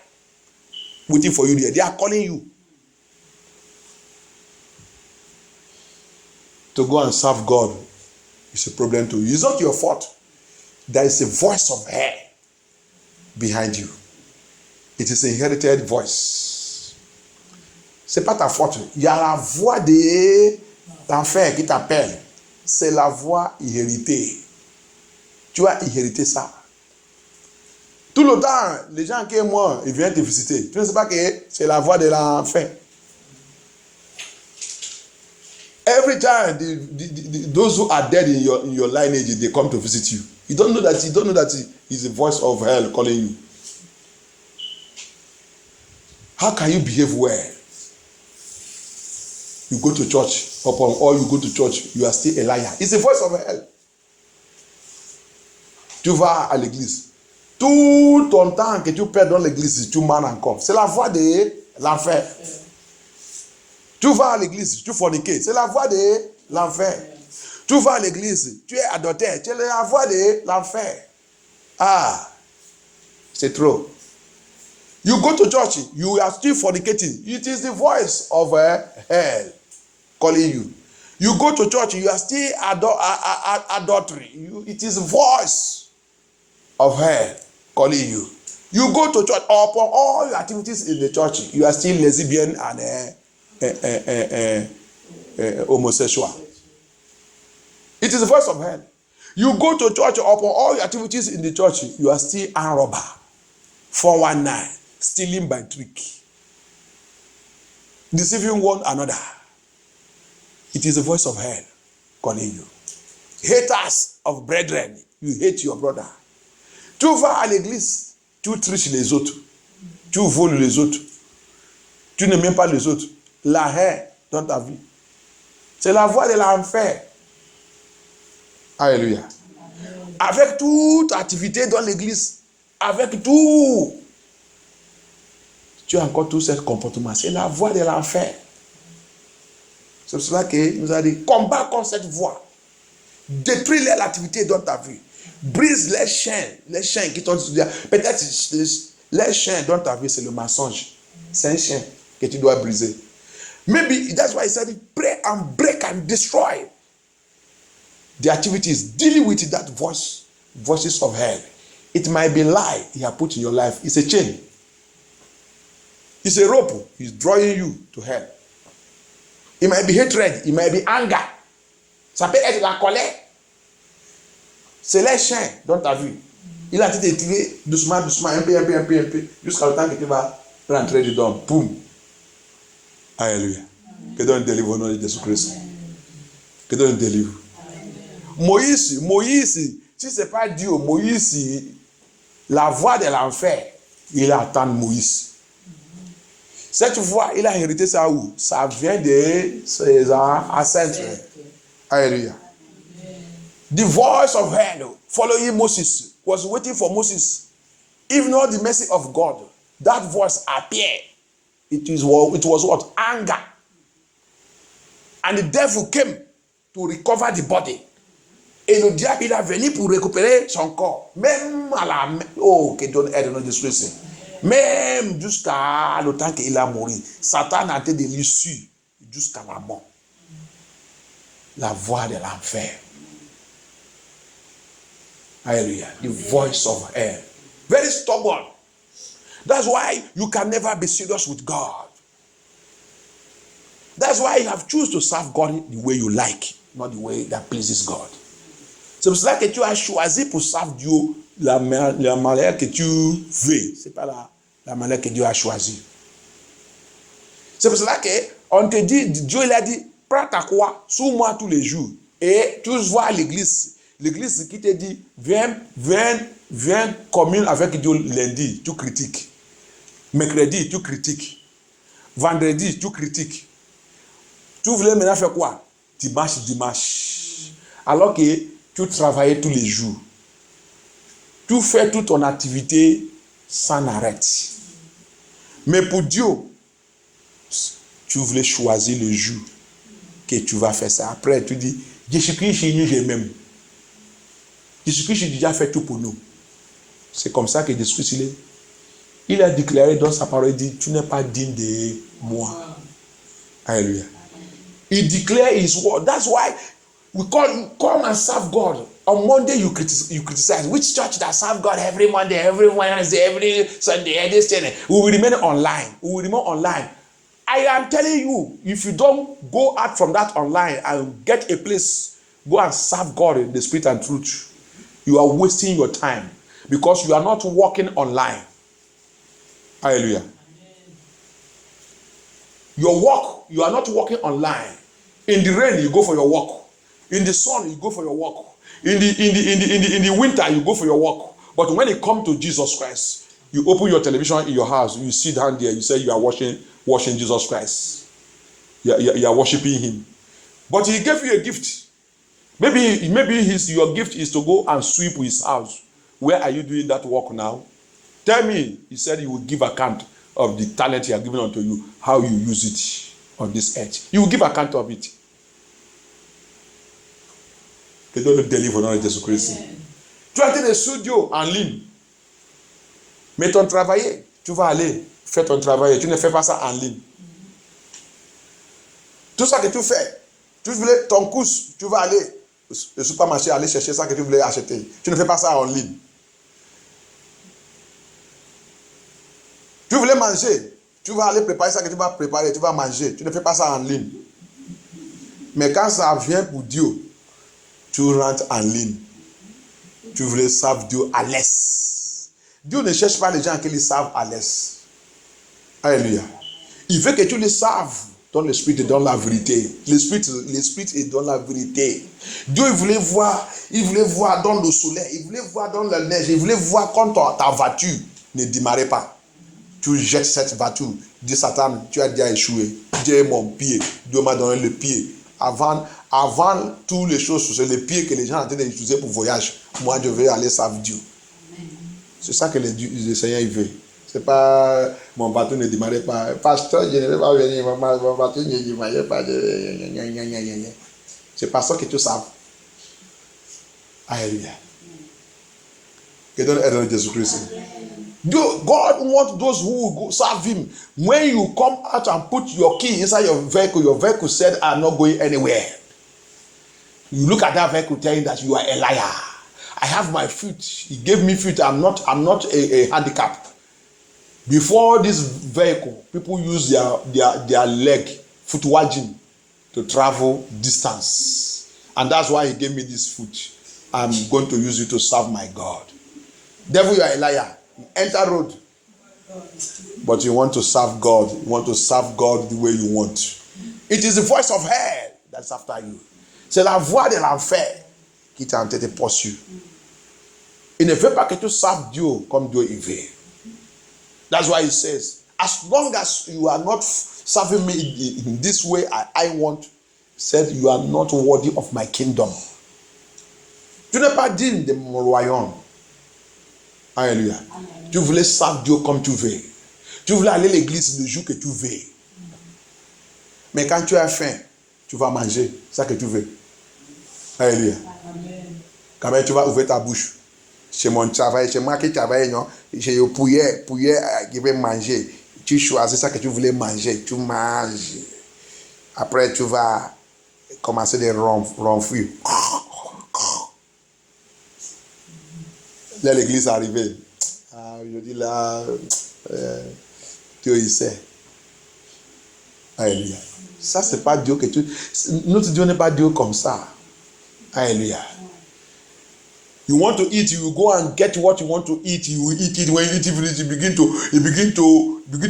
Waiting for you there. They are calling you. To go and serve God is a problem to you. It's not your fault. There is a voice of hell behind you. It is an inherited voice. C'est pas ta faute. Il y a la voix de l'enfer qui t'appelle. C'est la voix inhéritée. Tu as inhérité ça. Tout le temps, les gens qui sont morts, ils viennent te visiter. Tu ne sais pas que c'est la voix de l'enfer. Every time those who are dead in your lineage, they come to visit you. You don't know that it's the voice of hell calling you. How can you behave well? You go to church, upon all you go to church, you are still a liar. It's the voice of hell. Tu vas à l'église. Tout ton temps que tu perds dans l'église, tu mens encore. C'est la voix de l'enfer. Tu vas à l'église, tu forniques. C'est la voix de l'enfer. Tu vas à l'église, tu es adultère. C'est la voix de l'enfer. Ah, c'est trop. You go to church, you are still fornicating. It is the voice of hell calling you. You go to church, you are still adultery. It is the voice of hell calling you. You go to church, upon all your activities in the church, you are still lesbian and homosexual. It is the voice of hell. You go to church, upon all your activities in the church, you are still a robber, 419, stealing by trick, deceiving one another. It is the voice of hell calling you. Haters of brethren, you hate your brother. Tu vas à l'église, tu triches les autres, tu voles les autres, tu n'aimes pas les autres. La haine dans ta vie, c'est la voie de l'enfer. Alléluia. Avec toute activité dans l'église, avec tout, tu as encore tout ce comportement. C'est la voie de l'enfer. C'est pour cela que nous avons dit, combat contre cette voie. Détruis l'activité dans ta vie. Brise les chaînes qui t'ont dit. Peut-être les chaînes dans ta vie, c'est le mensonge. C'est un chien que tu dois briser. Maybe that's why he said, pray and break and destroy the activities. Deal with that voices of hell. It might be lie he has put in your life. It's a chain. It's a rope. He's drawing you to hell. It might be hatred. It might be anger. Ça peut être la colère. C'est les chiens dans ta vie. Il a été tiré doucement, un peu, jusqu'à le temps que tu vas rentrer dedans. Boum. Alléluia. Que Dieu nous délivre au nom de Jésus-Christ. Que Dieu nous délivre. Moïse, si ce n'est pas Dieu, Moïse, la voix de l'enfer, il attend Moïse. Cette voix, il a hérité ça où? Ça vient de ses ancêtres. Alléluia. The voice of hell following Moses was waiting for Moses. If not the mercy of God, that voice appeared. It was what? Anger. And the devil came to recover the body. Et le diable, il est venu pour récupérer son corps. Même à la... Oh, que Dieu aide notre esprit. Même jusqu'à le temps qu'il a mouru. Satan a été de l'issue jusqu'à la mort. La voix de l'enfer. Hallelujah. The voice of hell. Very stubborn. That's why you can never be serious with God. That's why you have chosen to serve God the way you like, not the way that pleases God. C'est pour cela que tu as choisi pour servir Dieu la manière que tu veux. Ce n'est pas la manière que Dieu a choisi. C'est pour cela qu'on te dit, Dieu il a dit, prends ta croix, sous moi tous les jours. Et tu vois l'église. L'église qui te dit, viens commune avec Dieu lundi, tu critiques. Mercredi, tu critiques. Vendredi, tu critiques. Tu voulais maintenant faire quoi? Dimanche. Alors que tu travaillais tous les jours. Tu fais toute ton activité sans arrêt. Mais pour Dieu, tu voulais choisir le jour que tu vas faire ça. Après, tu dis, Jésus-Christ, je m'aime. Jésus-Christ a déjà fait tout pour nous. C'est comme ça que Jésus-Christ, il a déclaré dans sa parole, il dit, tu n'es pas digne de moi. Alléluia. Il déclare his word. That's why we come and serve God. On Monday you criticize. Which church that serve God every Monday, every Wednesday, every Sunday, every Sunday? We will remain online. I am telling you, if you don't go out from that online and get a place, go and serve God in the spirit and truth, you are wasting your time because you are not working online. Hallelujah. Your work, you are not working online. In the rain, you go for your work. In the sun, you go for your work. In the winter, you go for your work. But when it comes to Jesus Christ, you open your television in your house, you sit down there, you say you are watching Jesus Christ. You are worshiping him. But he gave you a gift. Maybe your gift is to go and sweep his house. Where are you doing that work now? Tell me. He said he will give account of the talent he has given unto you, how you use it on this earth. You will give account of it. Que Dieu nous délivre au nom de Jésus-Christ. Tu as été dans le studio en ligne, mais tu as travaillé. tu vas aller faire ton travail et tu ne fais pas ça en ligne. Tout ça que tu fais, tu voulais ton course, tu vas aller au supermarché, aller chercher ça que tu voulais acheter. Tu ne fais pas ça en ligne. Tu voulais manger, tu vas aller préparer ça que tu vas préparer, tu vas manger. Tu ne fais pas ça en ligne. Mais quand ça vient pour Dieu, tu rentres en ligne. Tu voulais servir Dieu à l'aise. Dieu ne cherche pas les gens qui les servent à l'aise. Alléluia. Il veut que tu les serves dans l'esprit et dans la vérité. L'esprit est dans la vérité. Dieu il voulait voir dans le soleil, il voulait voir dans la neige, il voulait voir quand ta voiture ne démarrait pas. Tu jettes cette voiture, dis Satan, tu as déjà échoué. Dieu est mon pied, Dieu m'a donné le pied. Avant toutes les choses, c'est le pied que les gens ont été utilisés pour voyage. Moi, je vais aller servir Dieu. C'est ça que le Seigneur il veut. C'est pas mon bateau ne démarrait pas. Pasteur, je ne vais pas venir. Mon bateau ne démarrait pas. C'est pas ça que tu sais. Alléluia. Que Dieu aide Jésus-Christ. God wants those who serve Him. When you come out and put your key inside your vehicle said, "I'm not going anywhere." You look at that vehicle telling that you are a liar. I have my feet. He gave me feet. I'm not a handicap. Before this vehicle, people use their leg, foot wagging, to travel distance. And that's why He gave me this foot. I'm going to use it to serve my God. Devil, you are a liar. You enter road. But you want to serve God. You want to serve God the way you want. It is the voice of hell that's after you. C'est la voix de l'enfer qui t'a en train de poursuivre. Il ne veut pas que tu serves Dieu comme Dieu il veut. That's why He says, as long as you are not serving me in this way I want, said you are not worthy of my kingdom. Tu n'es pas digne de mon royaume. Alléluia. Tu voulais servir Dieu comme tu veux. Tu voulais aller à l'église le jour que tu veux. Mais quand tu as faim, tu vas manger ça que tu veux. Alléluia. Quand même tu vas ouvrir ta bouche. C'est mon travail, c'est moi qui travaille, non? J'ai eu pouillet qui veut manger. Tu choisis ça que tu voulais manger, tu manges. Après, tu vas commencer de ronfler. Là, l'église est arrivée. Je dis là, Dieu il sait. Alléluia. Ça, c'est pas Dieu que tu... Notre Dieu n'est pas Dieu comme ça. Alléluia. You want to eat, you go and get what you want to eat. You will eat it. When you eat it, you begin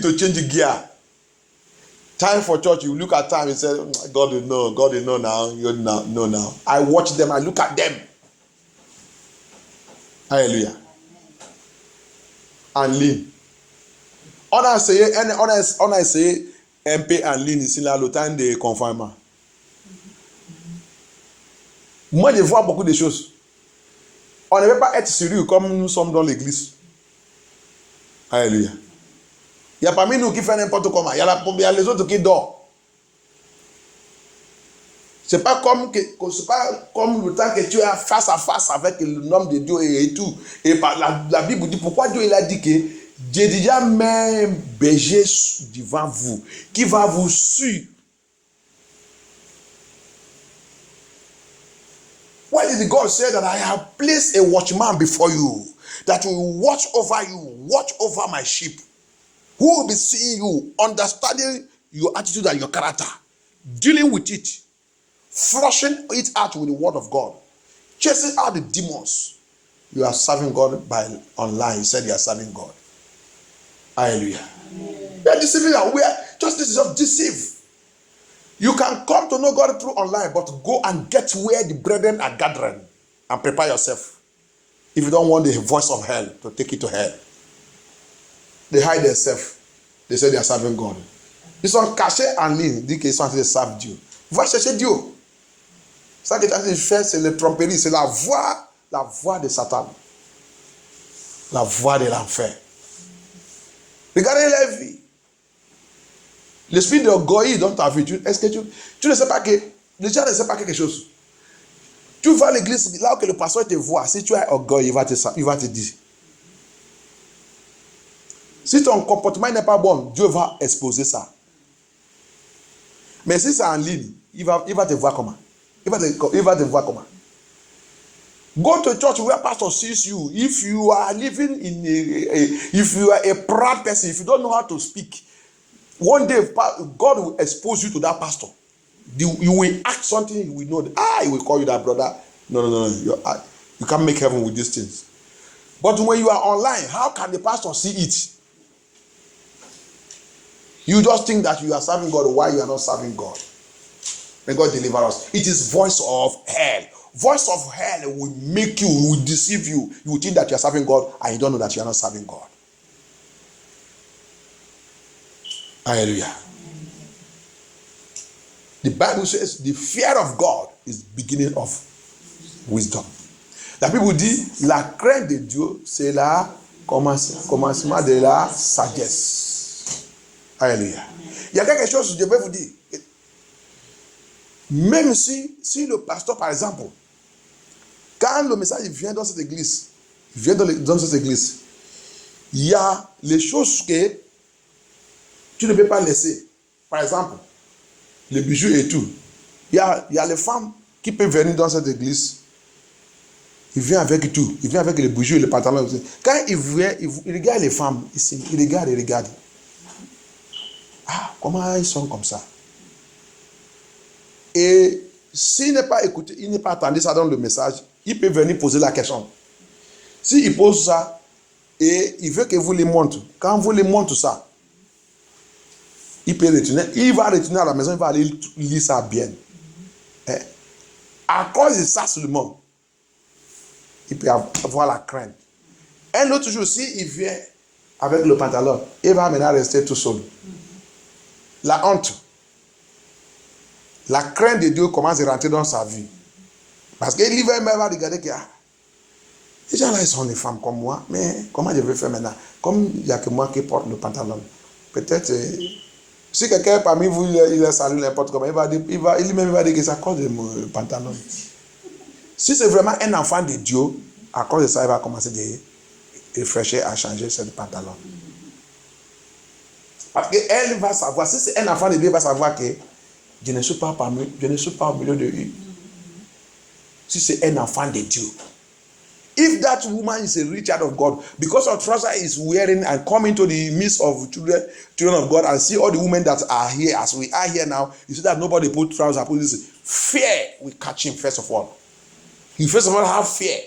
to change the gear. Time for church, you look at time and say, God will know now. You know now. I watch them, I look at them. Hallelujah. And lean. On a essayé MP en ligne ici là le temps de confinement. Moi, je vois beaucoup de choses. On ne veut pas être sérieux comme nous sommes dans l'église. Alléluia. Il y a parmi nous qui fait n'importe comment. Il y a les autres qui dorment. C'est pas comme le temps que tu es face à face avec l'homme de Dieu et tout. Et par la Bible dit pourquoi Dieu il a dit que j'ai déjà mis un berger devant vous qui va vous suivre. Why did God say that I have placed a watchman before you that will watch over you, watch over my sheep, who will be seeing you, understanding your attitude and your character, dealing with it, flushing it out with the word of God, chasing out the demons. You are serving God by online. You said you are serving God. Hallelujah. We are deceiving. We are just this is just deceive. You can come to know God through online, but go and get where the brethren are gathering and prepare yourself. If you don't want the voice of hell to take you to hell. They hide themselves. They say they are serving God. Ils sont cachés en ligne, disent qu'ils sont en train de servir Dieu. Va chercher Dieu. Ça que tu as fait, c'est le tromperie, c'est la voix de Satan. La voix de l'enfer. Regardez la vie. L'esprit d'orgueil dans ta vie, est-ce que tu ne sais pas que les gens ne savent pas quelque chose? Tu vas à l'église, là où le pasteur te voit, si tu as orgueil, il va te dire. Si ton comportement n'est pas bon, Dieu va exposer ça. Mais si c'est en ligne, il va te voir comment? Il va te voir comment? Go to church where pastor sees you. If you are living in if you are a proud person, if you don't know how to speak, one day God will expose you to that pastor. You will act something, you will know. He will call you that brother. No. You can't make heaven with these things. But when you are online, how can the pastor see it? You just think that you are serving God while you are not serving God. May God deliver us. It is voice of hell. Voice of hell will make you, will deceive you. You will think that you are serving God and you don't know that you are not serving God. Hallelujah. The Bible says the fear of God is beginning of wisdom. La Bible dit la crainte de Dieu, c'est la commencement de la sagesse. Alléluia. Il y a quelque chose que je vais vous dire. Même si le pasteur, par exemple, quand le message vient dans cette église, il y a les choses que tu ne peux pas laisser. Par exemple, les bijoux et tout. Il y a les femmes qui peuvent venir dans cette église. Il vient avec tout. Il vient avec les bijoux et les pantalons. Quand il vient, il regarde les femmes ici. Il regarde. Comment ils sont comme ça? Et s'il n'est pas écouté, il n'est pas attendu ça dans le message, il peut venir poser la question. S'il pose ça, et il veut que vous les montrez, quand vous les montrez ça, il peut retourner, il va retourner à la maison, il va aller lire ça bien. À cause de ça seulement, il peut avoir la crainte. Un autre jour, s'il vient avec le pantalon, il va maintenant rester tout seul. La honte. La crainte de Dieu commence à rentrer dans sa vie. Parce que l'hiver va regarder que ces gens-là, ils sont des femmes comme moi, mais comment je vais faire maintenant? Comme il n'y a que moi qui porte le pantalon. Peut-être, si quelqu'un parmi vous, il salue n'importe comment, il va dire que c'est à cause de mon pantalon. Si c'est vraiment un enfant de Dieu, à cause de ça, il va commencer à réfléchir à changer ce pantalon. Parce qu'elle va savoir, si c'est un enfant de Dieu, il va savoir que je ne suis pas au milieu de eux. Si c'est un enfant de Dieu. If that woman is a rich child of God, because her trouser is wearing and come into the midst of children of God and see all the women that are here as we are here now, you see that nobody put trousers, put this. Fear will catch him first of all. He first of all have fear.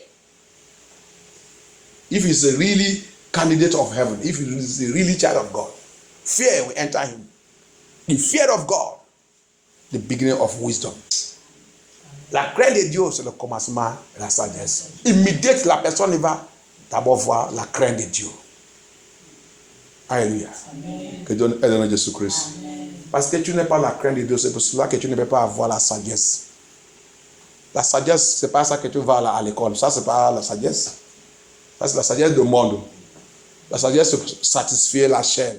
If he's a really candidate of heaven, if he's a really child of God, fear will enter him. The fear of God, the beginning of wisdom. La crainte de Dieu, c'est le commencement de la sagesse. Immédiatement, la personne va d'abord voir la crainte de Dieu. Alléluia. Que Dieu aide dans Jésus-Christ. Parce que tu n'as pas la crainte de Dieu, c'est pour cela que tu ne peux pas avoir la sagesse. La sagesse, c'est pas ça que tu vas à l'école. Ça, c'est pas la sagesse. Ça, c'est la sagesse du monde. La sagesse, c'est pour satisfaire la chair.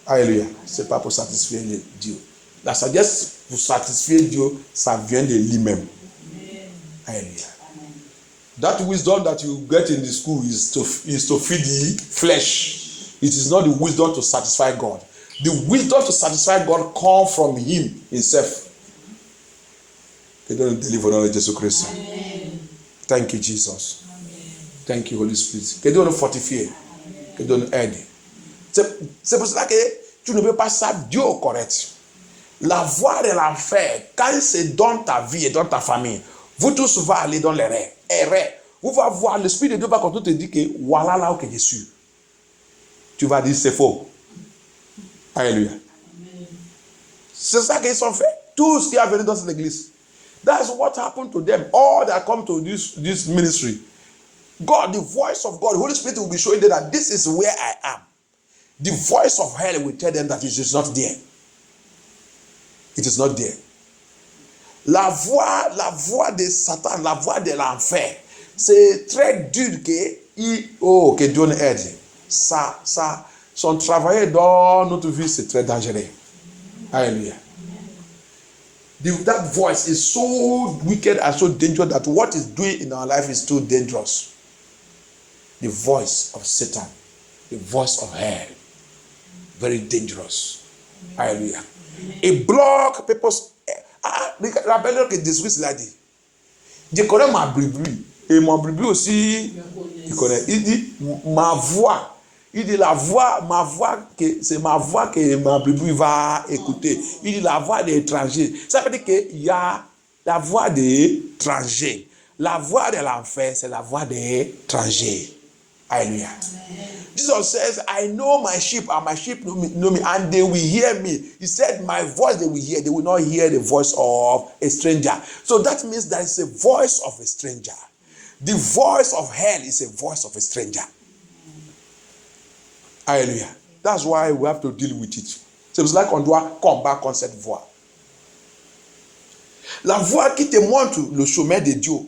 Alléluia. C'est pas pour satisfaire Dieu. La sagesse pour satisfaire Dieu, ça vient de lui-même. Alléluia. That wisdom that you get in the school is to feed the flesh. It is not the wisdom to satisfy God. The wisdom to satisfy God comes from Him Himself. Que Dieu nous délivre au nom de Jésus-Christ. Thank you, Jesus. Amen. Thank you, Holy Spirit. Que Dieu nous fortifie. Que Dieu nous aide. C'est pour cela que tu ne peux pas savoir Dieu au correct. La voie de l'enfer, quand c'est dans ta vie et dans ta famille, vous tous va aller dans les erreurs. Vous va voir, l'Esprit de Dieu va quand on te dit que voilà là où je suis. Tu vas dire c'est faux. Alléluia. C'est ça qu'ils ont fait. Tout ce qui est venu dans cette église. That's what happened to them. All that come to this ministry. God, the voice of God, the Holy Spirit will be showing them that this is where I am. The voice of hell will tell them that it is not there. It is not there. La voix de Satan, la voix de l'enfer, c'est très dur que Dieu nous aide. Ça, son travail dans notre vie, c'est très dangereux. Alléluia. That voice is so wicked and so dangerous that what it's doing in our life is too dangerous. The voice of Satan. the voice of hell. Very dangerous. Hallelujah. It block people's. Rappelez que Jésus l'a dit. Je connais ma bribri. Et mon bribri aussi, il connaît. Il dit, ma voix. Il dit ma voix, c'est ma voix que ma bribri va écouter. Il dit la voix des étrangers. Ça veut dire qu'il y a la voix des étrangers. La voix de l'enfer, c'est la voix des étrangers. Alléluia. Jesus says, I know my sheep, and my sheep know me, and they will hear me. He said, my voice they will hear. They will not hear the voice of a stranger. So that means there is a voice of a stranger. The voice of hell is a voice of a stranger. Hallelujah. That's why we have to deal with it. So it's like on doit combattre contre cette voix. La voix qui te montre le chemin de Dieu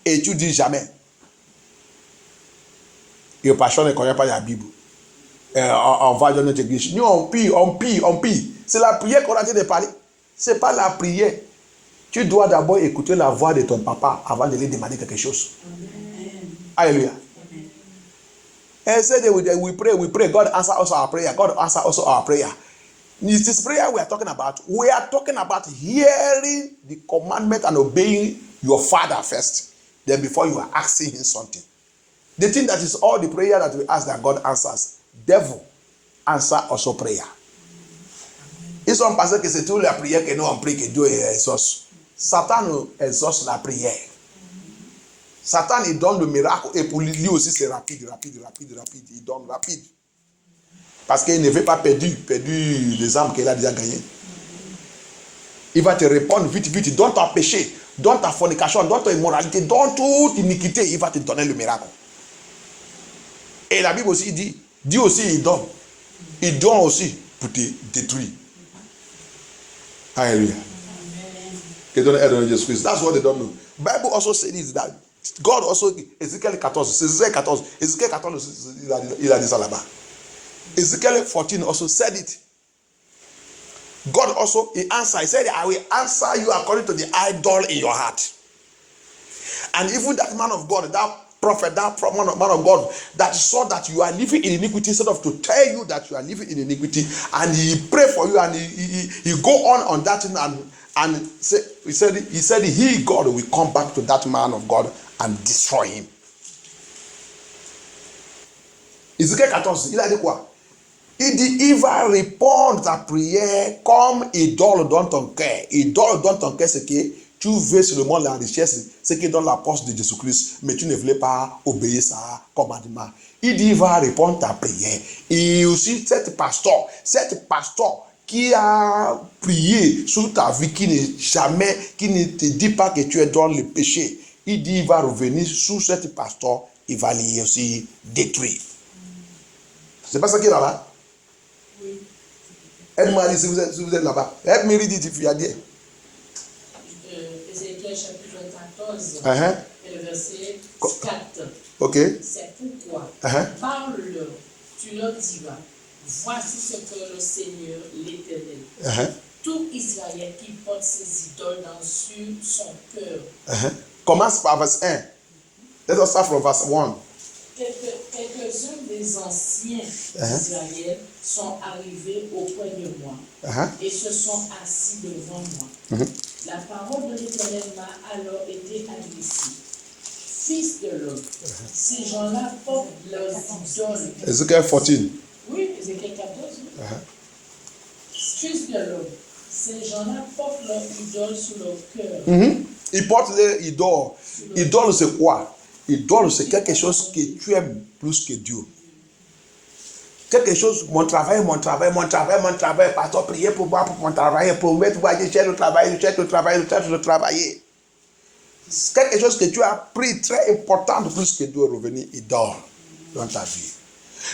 et tu dis jamais. Et le pasteur ne connaît pas la Bible. On va dans notre église. Nous, on prie. C'est la prière qu'on a dit de parler. Ce n'est pas la prière. Tu dois d'abord écouter la voix de ton papa avant de lui demander quelque chose. Amen. Alléluia. And say that we pray. God answer also our prayer. God answer also our prayer. Is this prayer we are talking about? We are talking about hearing the commandment and obeying your father first. Then before you are asking him something. The thing that is all the prayer that we ask that God answers. Devil answer also prayer. Ils sont pensés que c'est toute la prière que nous on prie que Dieu exauce. Satan nous exauce la prière. Satan il donne le miracle et pour lui aussi c'est rapide. Il donne rapide. Parce qu'il ne veut pas perdre les âmes qu'il a déjà gagnées. Il va te répondre vite. Dans ton péché, dans ta fornication, dans ton immoralité, dans toute iniquité, il va te donner le miracle. Et la Bible aussi dit, Dieu aussi il donne. Il donne aussi pour te détruire. Hallelujah. They don't add on Jesus Christ. That's what they don't know. Bible also says that God also, Ezekiel 14, il a dit ça là-bas. Ezekiel 14 also said it. God also, he answered. He said, I will answer you according to the idol in your heart. And even that man of God, that prophet, that man of God, that saw that you are living in iniquity, instead of to tell you that you are living in iniquity, and he pray for you, and he go on that thing, and he said he, God, will come back to that man of God and destroy him. Ezekiel 14, il a dit quoi? Il dit, il va répondre ta prière comme idole dans ton cœur. Idole dans ton cœur, c'est que tu veux seulement la richesse, c'est qui est dans la poche de Jésus-Christ, mais tu ne voulais pas obéir ça commandement. Il dit, il va répondre ta prière. Et aussi, cette pasteur qui a prié sur ta vie, qui ne te dit pas que tu es dans le péché, il dit, il va revenir sur cette pasteur, il va l'y aussi détruire. C'est pas ça qui est là-bas? Oui. Aide-moi si vous êtes là-bas. Aide-moi à dire si tu as dit. Ézéchiel chapitre 14, et le verset 4. Ok. C'est pourquoi, parle-leur, tu leur diras, voici ce que le Seigneur l'Éternel, tout Israël qui porte ses idoles sur son cœur. Commence par verset 1. Let us start from verse 1. Quelques-uns des anciens d'Israël sont arrivés auprès de moi et se sont assis devant moi. La parole de l'Éternel m'a alors été adressée. Fils de l'homme, ces gens-là portent leurs idoles. Ezekiel 14. Oui, Ezekiel 14. Fils de l'homme, ces gens-là portent leurs idoles sur leur cœur. Ils portent les idoles. Idole, c'est quoi? Idole, c'est quelque chose que tu aimes plus que Dieu. Quelque chose, mon travail, pasteur, priez pour moi, pour mon travail, pour mettre, je cherche le travail. C'est quelque chose que tu as pris très important de plus que Dieu revenir idole dans ta vie.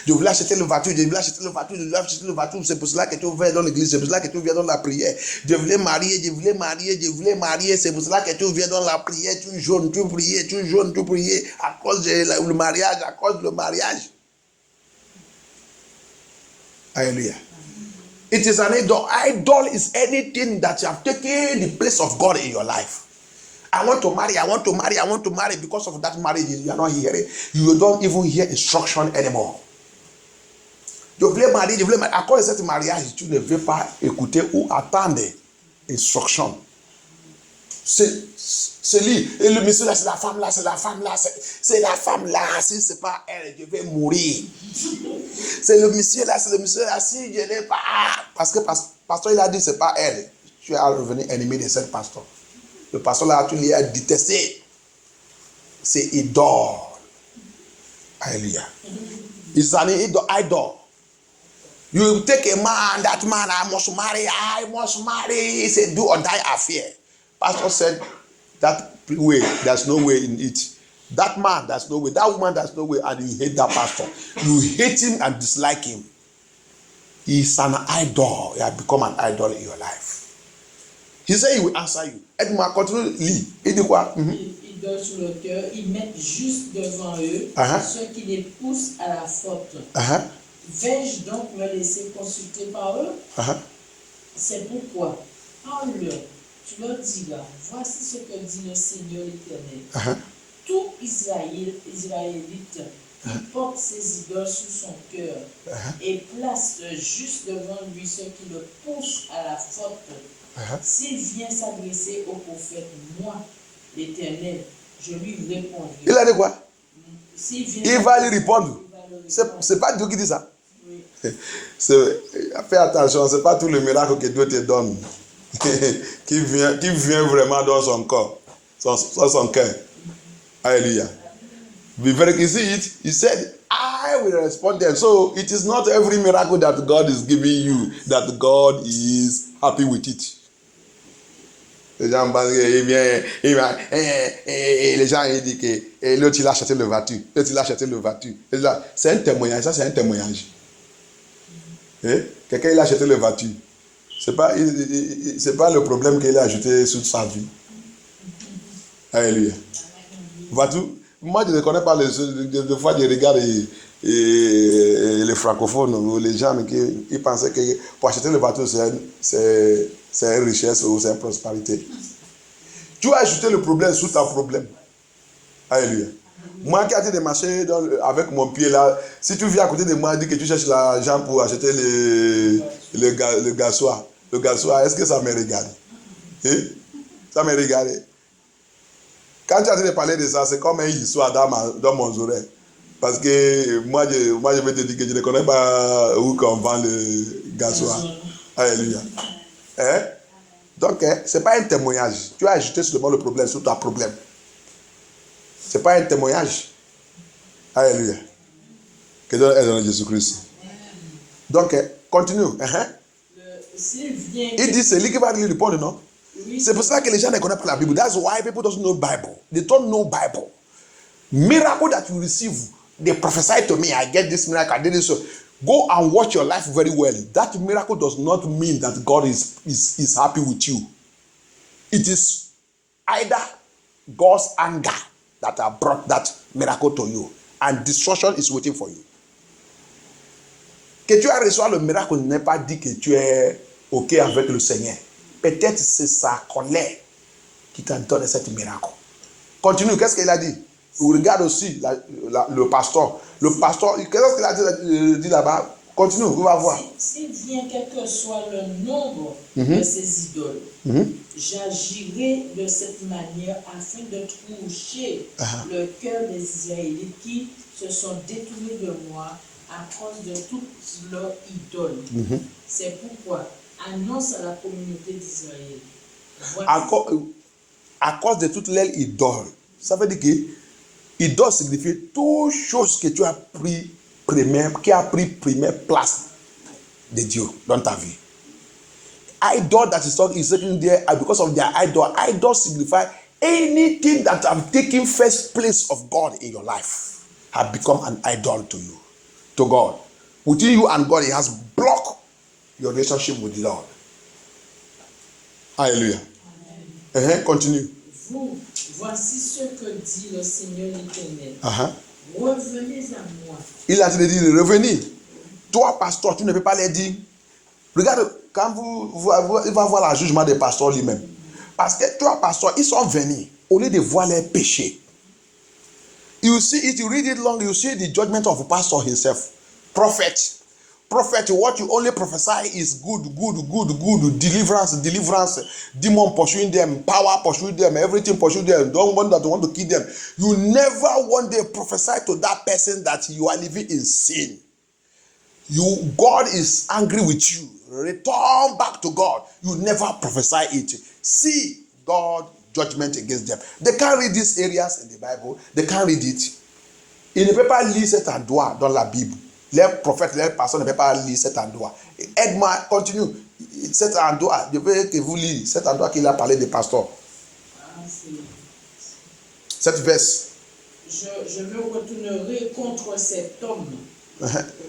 Je voulais acheter le voiture, c'est pour cela que tu viens dans l'église, c'est pour cela que tu viens dans la prière. Je voulais marier, c'est pour cela que tu viens dans la prière, tu jeûnes, tu pries, à cause du mariage, Hallelujah. It is an idol. Idol is anything that you have taken the place of God in your life. I want to marry. Because of that marriage, you are not hearing. You don't even hear instruction anymore. Je voulais marier. À cause de ce mariage, tu ne veux pas écouter ou attendre instruction. C'est lui. Et le monsieur là, c'est la femme là, c'est la femme là, c'est la femme là. Si c'est pas elle, je vais mourir. C'est le monsieur là, si je n'ai pas. Parce que pasteur il a dit c'est pas elle. Tu es revenu ennemi de cette pasteur. Le pasteur là, tu l'as détesté. C'est idole. Alléluia. It's an idol. You take a man, that man, I must marry. Say do or die affair. Pastor said that way, there's no way in it. That man, there's no way. That woman, there's no way. And you hate that pastor. You hate him and dislike him. He's an idol. He has become an idol in your life. He said he will answer you. Edmond continue. Il dit quoi? Ils donnent sur le cœur, ils mettent juste devant eux ceux qui les poussent à la faute. Vais-je donc me laisser consulter par eux? C'est pourquoi, parle-leur, tu leur diras, voici ce que dit le Seigneur l'Éternel. Tout Israélite qui porte ses idoles sous son cœur et place juste devant lui ceux qui le poussent à la faute, s'il vient s'adresser au prophète, moi, l'Éternel, je lui répondrai. Il a dit quoi? Il va lui répondre. C'est pas Dieu qui dit ça. Oui. Fais attention, c'est pas tout le miracle que Dieu te donne qui vient vraiment dans son corps, son cœur. Alléluia. Before you see it, he said, I will respond them. So it is not every miracle that God is giving you that God is happy with it. Les gens disent que l'autre il a acheté le voiture. L'autre il a acheté le voiture. C'est un témoignage. Ça, c'est un témoignage. Quelqu'un il a acheté le voiture. C'est pas le problème qu'il a acheté sur sa vie. Alléluia. Voiture. Moi, je ne connais pas des fois, je regarde les francophones ou les gens qui pensaient que pour acheter le voiture, c'est une richesse ou c'est une prospérité. Tu as ajouté le problème sous ton problème. Alléluia. Moi qui ai été marcher avec mon pied là, si tu viens à côté de moi et dis que tu cherches l'argent pour acheter le gasoil, est-ce que ça me regarde? Ça me regarde. Quand tu as essayé de parler de ça, c'est comme une histoire dans mon oreille. Parce que moi, je vais te dire que je ne connais pas où on vend le gasoil. Alléluia. Donc, ce n'est pas un témoignage. Tu as ajouté seulement le problème sur ton problème. Ce n'est pas un témoignage. Alléluia. Que Dieu aide en Jésus-Christ. Donc, continue. Il dit, c'est lui qui va lui répondre, non? C'est pour ça que les gens ne connaissent pas la Bible. That's why people don't know Bible. They don't know Bible. Miracle that you receive, they prophesy to me, I get this miracle, I did this. Go and watch your life very well. That miracle does not mean that God is happy with you. It is either God's anger that have brought that miracle to you, and destruction is waiting for you. Que tu as reçu le miracle n'est pas dit que tu es OK avec le Seigneur. Peut-être c'est sa colère qui t'a donné ce miracle. Continue, qu'est-ce qu'il a dit? Regarde aussi le pasteur. Le pasteur, qu'est-ce qu'il a dit là-bas? Continue, on va voir. S'il vient quel que soit le nombre de ces idoles, j'agirai de cette manière afin de toucher le cœur des Israélites qui se sont détournés de moi à cause de toutes leurs idoles. C'est pourquoi annonce à la communauté d'Israël. À cause de toutes les idoles. Ça veut dire que idole signifie toute chose que tu as pris première place de Dieu dans ta vie. Idol that is sitting there because of their idol. Idol signify anything that have taken first place of God in your life have become an idol to you, to God. Within you and God, it has blocked your relationship with the Lord. Alléluia. Continue. Vous, voici ce que dit le Seigneur l'Éternel. Revenez à moi. Il a dit revenez. Toi, pasteur, tu ne peux pas les dire. Regarde, quand il va voir le jugement des pasteurs lui-même. Parce que toi, pasteur, ils sont venus au lieu de voir leurs péchés. You see it, you read it long, you see the judgment of the pastor himself. Prophet. Prophet, what you only prophesy is good. Deliverance. Demon pursuing them, power pursuing them, everything pursuing them. Don't want that to want to kill them. You never one day prophesy to that person that you are living in sin. God is angry with you. Return back to God. You never prophesy it. See God judgment against them. They can't read these areas in the Bible. They can't read it. In the paper, lis cet endroit dans la Bible. Les prophètes, les pasteurs ne peuvent pas lire cet endroit. Aide-moi, continue. Cet endroit, je veux que vous lisez cet endroit qu'il a parlé des pasteurs. Cette verse. Je me retournerai contre cet homme.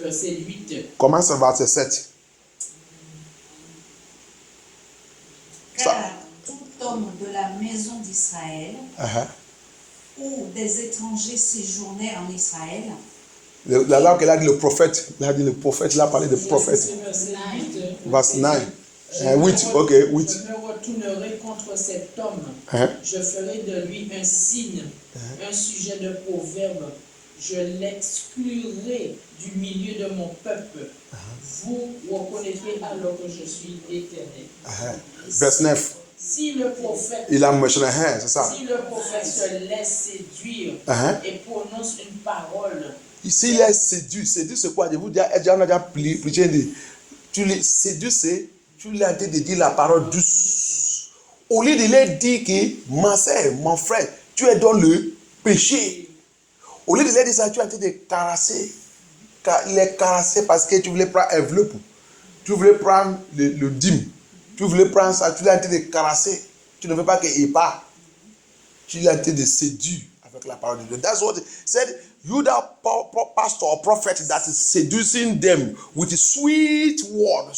Verset 8. Commence à verset 7. Car tout homme de la maison d'Israël ou des étrangers séjournés en Israël. Là qu'il a dit le prophète, il a parlé de prophète. Verset 9. 8, ok, 8. Je me retournerai contre cet homme. Je ferai de lui un signe, un sujet de proverbe. Je l'exclurai du milieu de mon peuple. Vous reconnaîtrez alors que je suis l'Éternel. Verset 9. Si le prophète, il a mentionné, c'est ça. Si le prophète se laisse séduire et prononce une parole. S'il est séduit c'est quoi? Je vous dis, on a déjà prêché. Tu les séduis, c'est tu l'as en train de dire la parole douce. Au lieu de lui dire que ma soeur, mon frère, tu es dans le péché. Au lieu de lui dire ça, tu es en train de caresser. Il est caressé parce que tu voulais prendre un enveloppe. Tu voulais prendre le dîme. Tu voulais prendre ça, tu l'as en train de caresser. Tu ne veux pas qu'il parte. Tu l'as en train de séduire avec la parole de Dieu. That's what it said. You that pastor or prophet that is seducing them with a sweet word,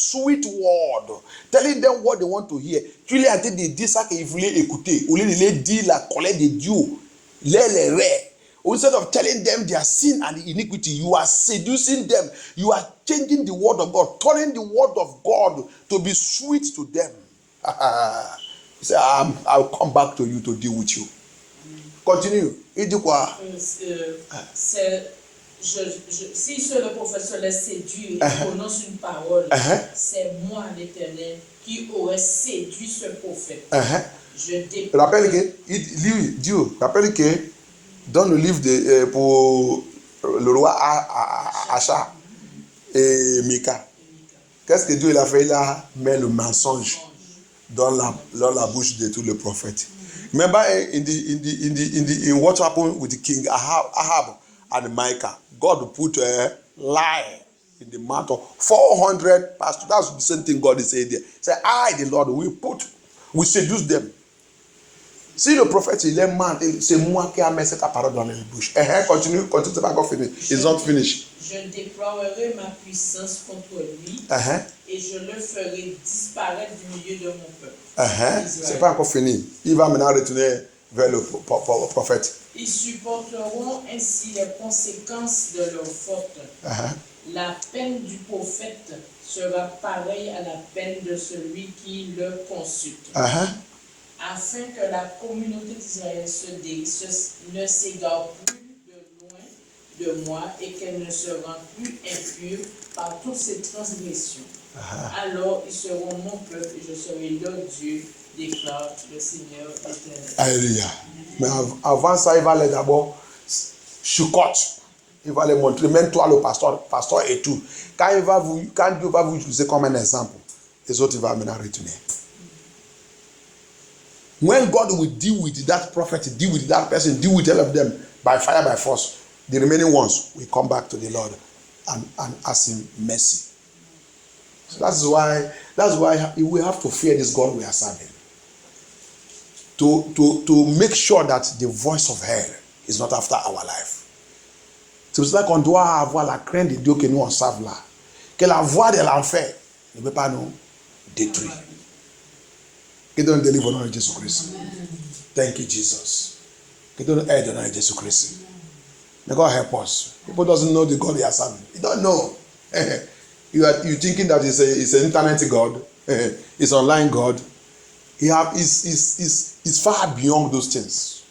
telling them what they want to hear. Tu l'as en train de dire ça qu'il voulait écouter. Au lieu de leur dire la colère de Dieu, les rêves. Instead of telling them their sin and iniquity, you are seducing them. You are changing the word of God, turning the word of God to be sweet to them. You say, I'll come back to you to deal with you. Continue. Il dit quoi? Si le prophète se laisse séduire et prononce une parole, c'est moi, l'Éternel, qui aurais séduit ce prophète. Rappelle que rappelle que dans le livre pour le roi Acha et Mika, qu'est-ce que Dieu a fait? Il a mis le mensonge dans la bouche de tous les prophètes. Remember in what happened with the king Ahab and Micah, God put a lie in the mouth of 400 pastors. That's the same thing God is saying there. Say, I, the Lord, we seduce them. Si le prophète il est mort, c'est moi qui ai mis cette parole dans les bouches. Continue, c'est pas encore fini. It's not finished. Je déploierai ma puissance contre lui et je le ferai disparaître du milieu de mon peuple. C'est pas encore fini. Il va maintenant retourner vers le prophète. Ils supporteront ainsi les conséquences de leur faute. La peine du prophète sera pareille à la peine de celui qui le consulte. Afin que la communauté d'Israël ne s'égare plus de loin de moi et qu'elle ne se rende plus impure par toutes ses transgressions. Alors ils seront mon peuple et je serai leur Dieu, déclare le Seigneur l'Éternel. Alléluia. Mais avant ça, il va les d'abord chucote. Il va les montrer, même toi le pasteur et tout. Quand Dieu va vous utiliser comme un exemple, les autres, il va maintenant retourner. When God will deal with that prophet, deal with that person, deal with all of them by fire, by force, the remaining ones will come back to the Lord and ask him mercy. So that's why we have to fear this God we are serving. To make sure that the voice of hell is not after our life. C'est pour ça qu'on doit avoir la crainte de Dieu que nous on serve là. Que la voix de l'enfer ne peut pas nous détruire. Que Dieu nous délivre au nom de Jésus-Christ. Thank you, Jesus. Que Dieu nous aide au nom de Jésus-Christ. May God help us. People doesn't know the God they are serving. You don't know. You thinking that it's an internet God, it's online God. He's far beyond those things.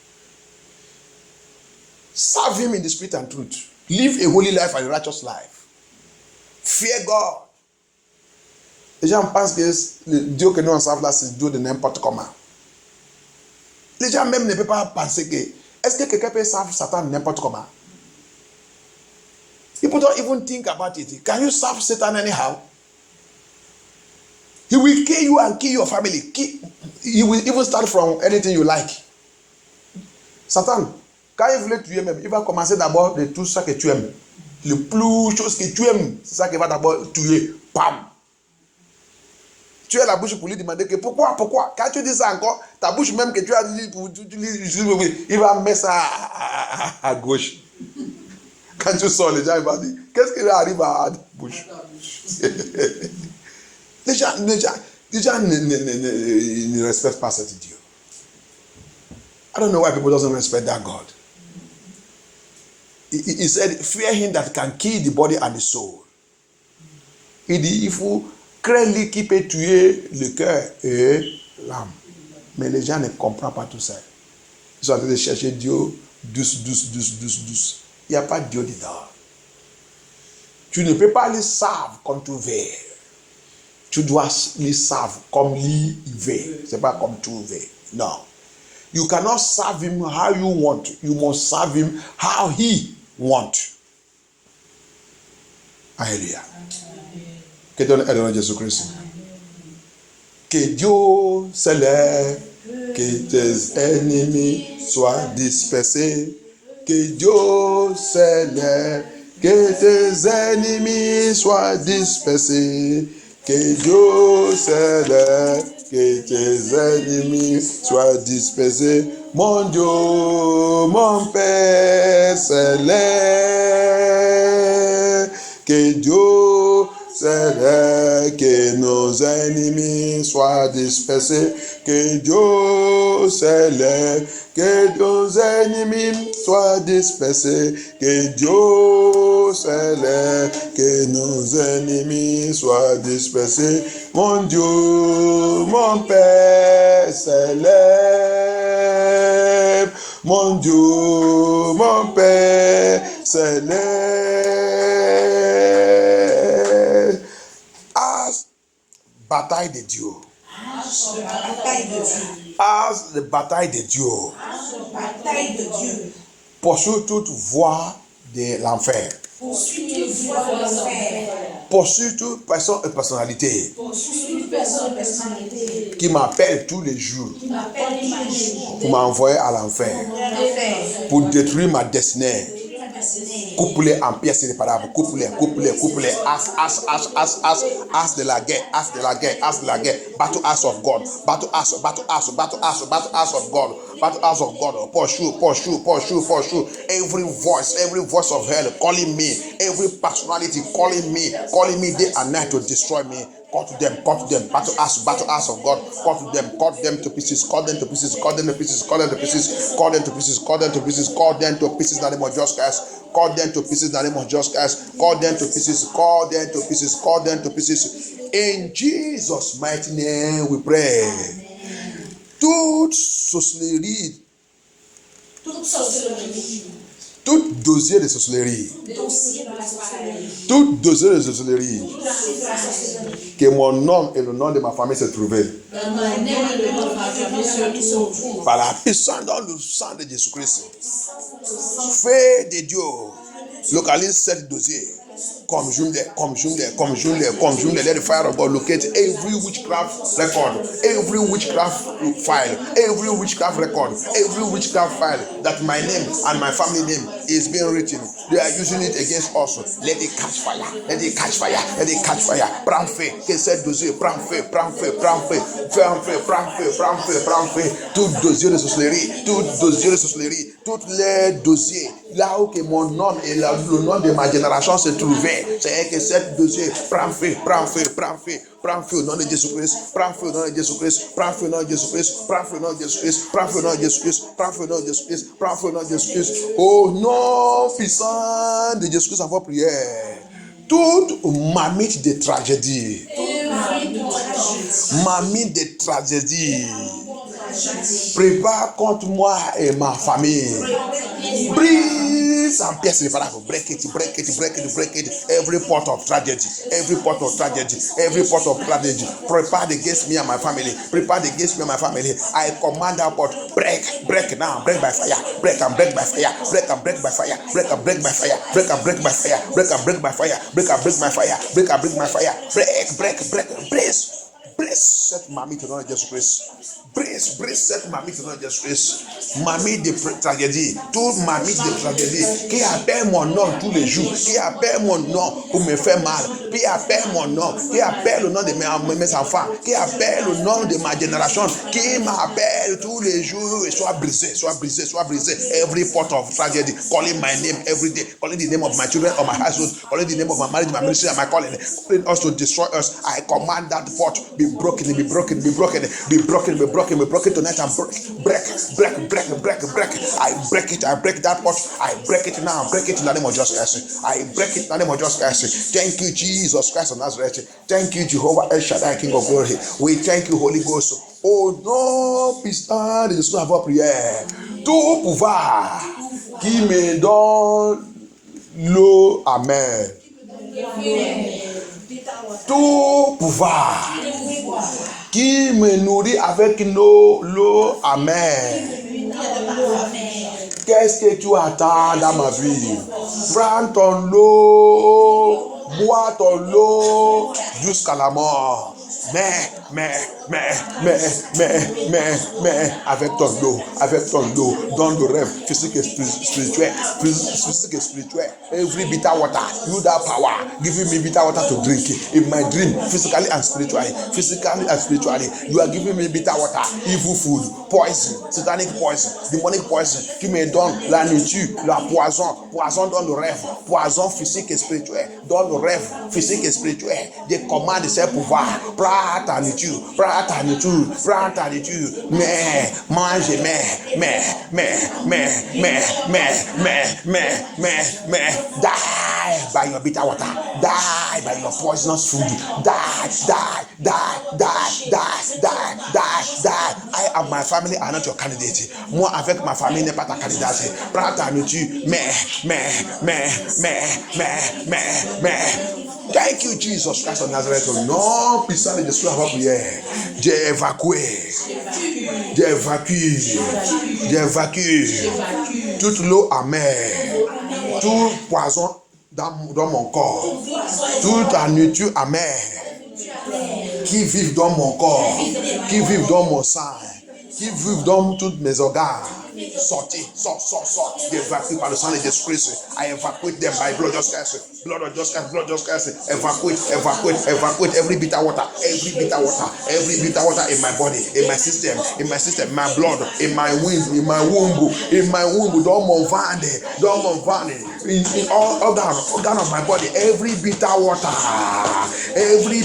Serve him in the spirit and truth. Live a holy life and a righteous life. Fear God. Les gens pensent que le Dieu que nous en savons là, c'est le Dieu de n'importe comment. Les gens même ne peuvent pas penser que, est-ce que quelqu'un peut serve Satan n'importe comment? People don't even think about it. Can you serve Satan anyhow? He will kill you and kill your family. He will even start from anything you like. Satan, quand il voulait tuer même, il va commencer d'abord de tout ça que tu aimes. Le plus chose que tu aimes, c'est ça qu'il va d'abord tuer. Pam! Tu as la bouche pour lui demander que pourquoi? Quand tu dis ça encore, ta bouche même que tu as dit, il va mettre ça à gauche. Quand tu sors, les gens vont dire, qu'est-ce qui arrive à la bouche? Les gens ne respectent pas cet Dieu. I don't know why people don't respect that God. He said, fear him that can kill the body and the soul. Il dit, il faut craindre qui peut tuer le cœur et l'âme. Mais les gens ne comprennent pas tout ça. Ils sont en train de chercher Dieu douce. Il n'y a pas de Dieu dedans. Tu ne peux pas les servir comme tu veux. Tu dois les servir comme il veut. Ce n'est pas comme tu veux. Non. You cannot serve him how you want. You must serve him how he wants. Alléluia. Que Dieu aide en Jésus-Christ. Que Dieu s'élève, que tes ennemis soient dispersés. Que Dieu s'élève, que tes ennemis soient dispersés. Que Dieu s'élève, que tes ennemis soient dispersés. Mon Dieu, mon Père s'élève. Que Dieu s'élève, que nos ennemis soient dispersés. Que Dieu s'élève, que nos ennemis soient dispersés. Que Dieu s'élève, que nos ennemis soient dispersés. Mon Dieu, mon Père s'élève. Mon Dieu, mon Père s'élève. As bataille de Dieu. As the bataille de Dieu. Poursuit toute voie de l'enfer. Poursuit toute personne et personnalité qui m'appelle tous les jours pour m'envoyer à l'enfer, pour détruire ma destinée. Coupe-les en pièces irréparables. Coupe-les. As de la guerre. Battle ass of God. Battle ass of God. Battle ass of God. Pursue. Every voice of hell calling me. Every personality calling me day and night to destroy me. Cut them. Battle ass of God. Cut them to pieces. Call them to pieces in the name of Jesus Christ. Call them to pieces in the name of Jesus Christ. Call them to pieces. In Jesus' mighty name we pray. Toute sorcellerie, tout dossier de sorcellerie, que mon nom et le nom de ma famille se trouvaient par la puissance dans le sang de Jésus-Christ. Feu de Dieu, localise cette dossier. Consume them. Let the fire of God locate every witchcraft record, every witchcraft file, every witchcraft record, every witchcraft file that my name and my family name is being written. They are using it against us. Let it catch fire. Prends feu. Que cette dossier, prends feu. Tout dossier de sorcellerie, tous les dossiers, là où que mon nom et le nom de ma génération se trouvaient, c'est que cette dossier prend feu au nom de Jésus-Christ, prends feu au nom de Jésus-Christ, au nom puissant de Jésus-Christ, en votre prière. Toute mamite de tragédie, Prépare contre moi et ma famille. Brise en pièces les paragraphes. Break it. Every part of tragedy. Every part of tragedy. Prepare against me and my family. I command that part. Break now. Break by fire. Break and break by fire. Brace, set mamie to not just grace. Brace, set mamie to not just grace. Mamie de tragédie, toute mamie de tragédie, qui appelle mon nom tous les jours, qui appelle mon nom pour me faire mal, qui appelle mon nom, qui appelle le nom de mes enfants, qui appelle le nom de ma génération, qui m'appelle tous les jours, et soit brisé. Every part of tragedy, calling my name every day, calling the name of my children or my household, calling the name of my marriage, my ministry, and my calling us to destroy us. I command that pot be broken tonight and break. I break that pot. I break it now. Break it in the name of Jesus Christ. I break it in the name of Jesus Christ. Thank you, Jesus Christ of Nazareth. Thank you, Jehovah El Shaddai, King of Glory. We thank you, Holy Ghost. Oh non, puissant de son avoir prière. Tout pouvoir qui me donne l'eau amère. Tout pouvoir qui me nourrit avec l'eau amère. Qu'est-ce que tu attends dans ma vie? Prends ton eau, bois ton eau jusqu'à la mort. Mais, avec ton eau, dans le rêve physique et spirituel. Every bitter water, you that power, giving me bitter water to drink in my dream, physically and spiritually. You are giving me bitter water, evil food, poison, satanic poison, demonic poison, qui me donne la nourriture, la poison dans le rêve, poison physique et spirituel, dans le rêve physique et spirituel. Des commandes de ses pouvoirs. Prends ta nourriture, mais mange, die by your bitter water, die by your poisonous food, die. I and my family are not your candidate. Moi avec ma famille n'est pas ta candidate. Prends ta nourriture, mais. Thank you, Jesus Christ of Nazareth. Non, puissant de Dieu, avoir prière. J'ai évacué toute l'eau amère, tout poison dans mon corps, toute la nourriture amère qui vivent dans mon corps, qui vivent dans mon sang, qui vivent dans tous mes organes. Sortez. Évacué par le sang de Jésus-Christ. I evacuate them by blood of Jesus Christ. Evacuate every bitter water in my body, in my system, my blood, in my womb, dans mon ventre, in all organ of my body, every bitter water, every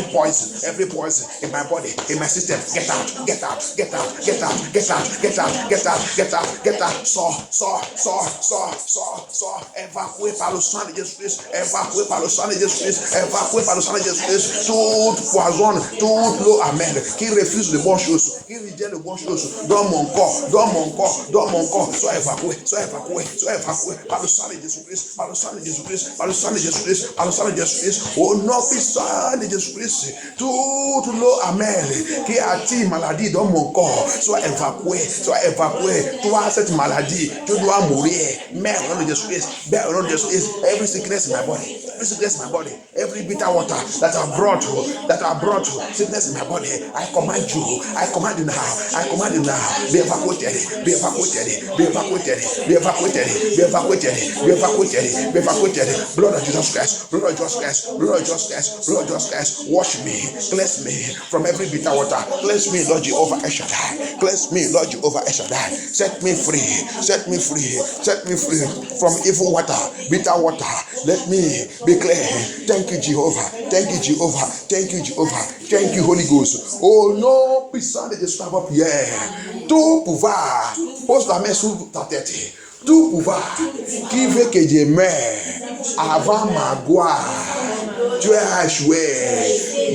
poison in my body, in my system, get out. Évacué par le sang de Jésus-Christ. Toute poison, toute l'eau amère qui refuse de bonnes choses, qui rejette de bonnes choses dans mon corps, soit évacué par le sang de Jésus-Christ. Au nom puissant de Jésus-Christ, toute l'eau amère qui attire maladie dans mon corps, soit évacué. Toi, cette maladie, tu dois mourir. Mais au nom de Jésus-Christ, every sickness in my body, every bitter water that I brought sickness in my body, I command you now, be evacuated. Blood of Jesus Christ, wash me, cleanse me from every bitter water, cleanse me, Lord Jehovah El Shaddai, set me free from evil water, bitter water. Let me be clear. Thank you, Jehovah. Thank you, Holy Ghost. Oh non, puissant de Jésus, tout pouvoir, pose la main sur ta tête. Tout pouvoir qui veut que je meure avant ma gloire, Tu as échoué.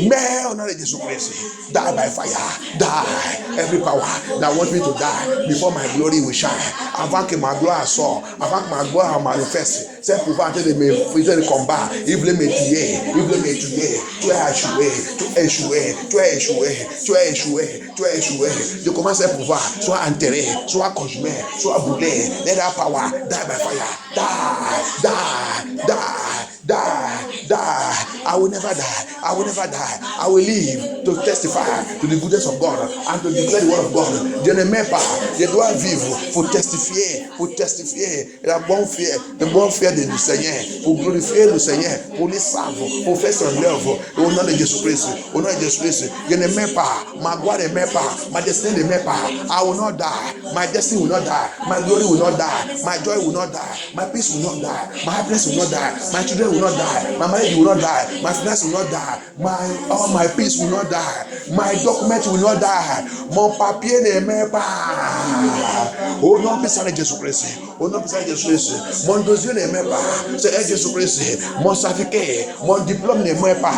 Mais on a les Jésus-Christ. Die by fire. Die. Every power that wants me to die before my glory will shine. Avant que ma gloire sorte, avant que ma gloire manifeste, c'est pouvoir de me combat. Il voulait me tuer. Il voulait me tuer. Tu as échoué. Tu as échoué. Tu as échoué. Tu as échoué. Tu as échoué. Je commence à pouvoir soit enterré, soit consumé, soit brûlé. Let that power die by fire. Die. Die. Die. Die, die. I will never die. I will never die. I will live to testify to the goodness of God and to declare the word of God. Je ne mets pas, je dois vivre pour testifier la bonne fière du Seigneur, pour glorifier le Seigneur, pour les savre, pour faire son œuvre au nom de Jésus-Christ. Au nom de Jésus-Christ, je ne mets pas, ma gloire ne met pas, ma destinée ne met pas. I will not die. My destiny will not die. My glory will not die. My joy will not die. My peace will not die. My happiness will not die. My children will not die. My marriage will not die. My finance will not die. All my peace will not die. My document will not die. Mon papier ne meurt pas. Au nom puissant de Jésus-Christ. Au nom puissant de Jésus-Christ. Mon dossier ne meurt pas. C'est Jésus-Christ. Mon certificat, mon diplôme ne meurt pas.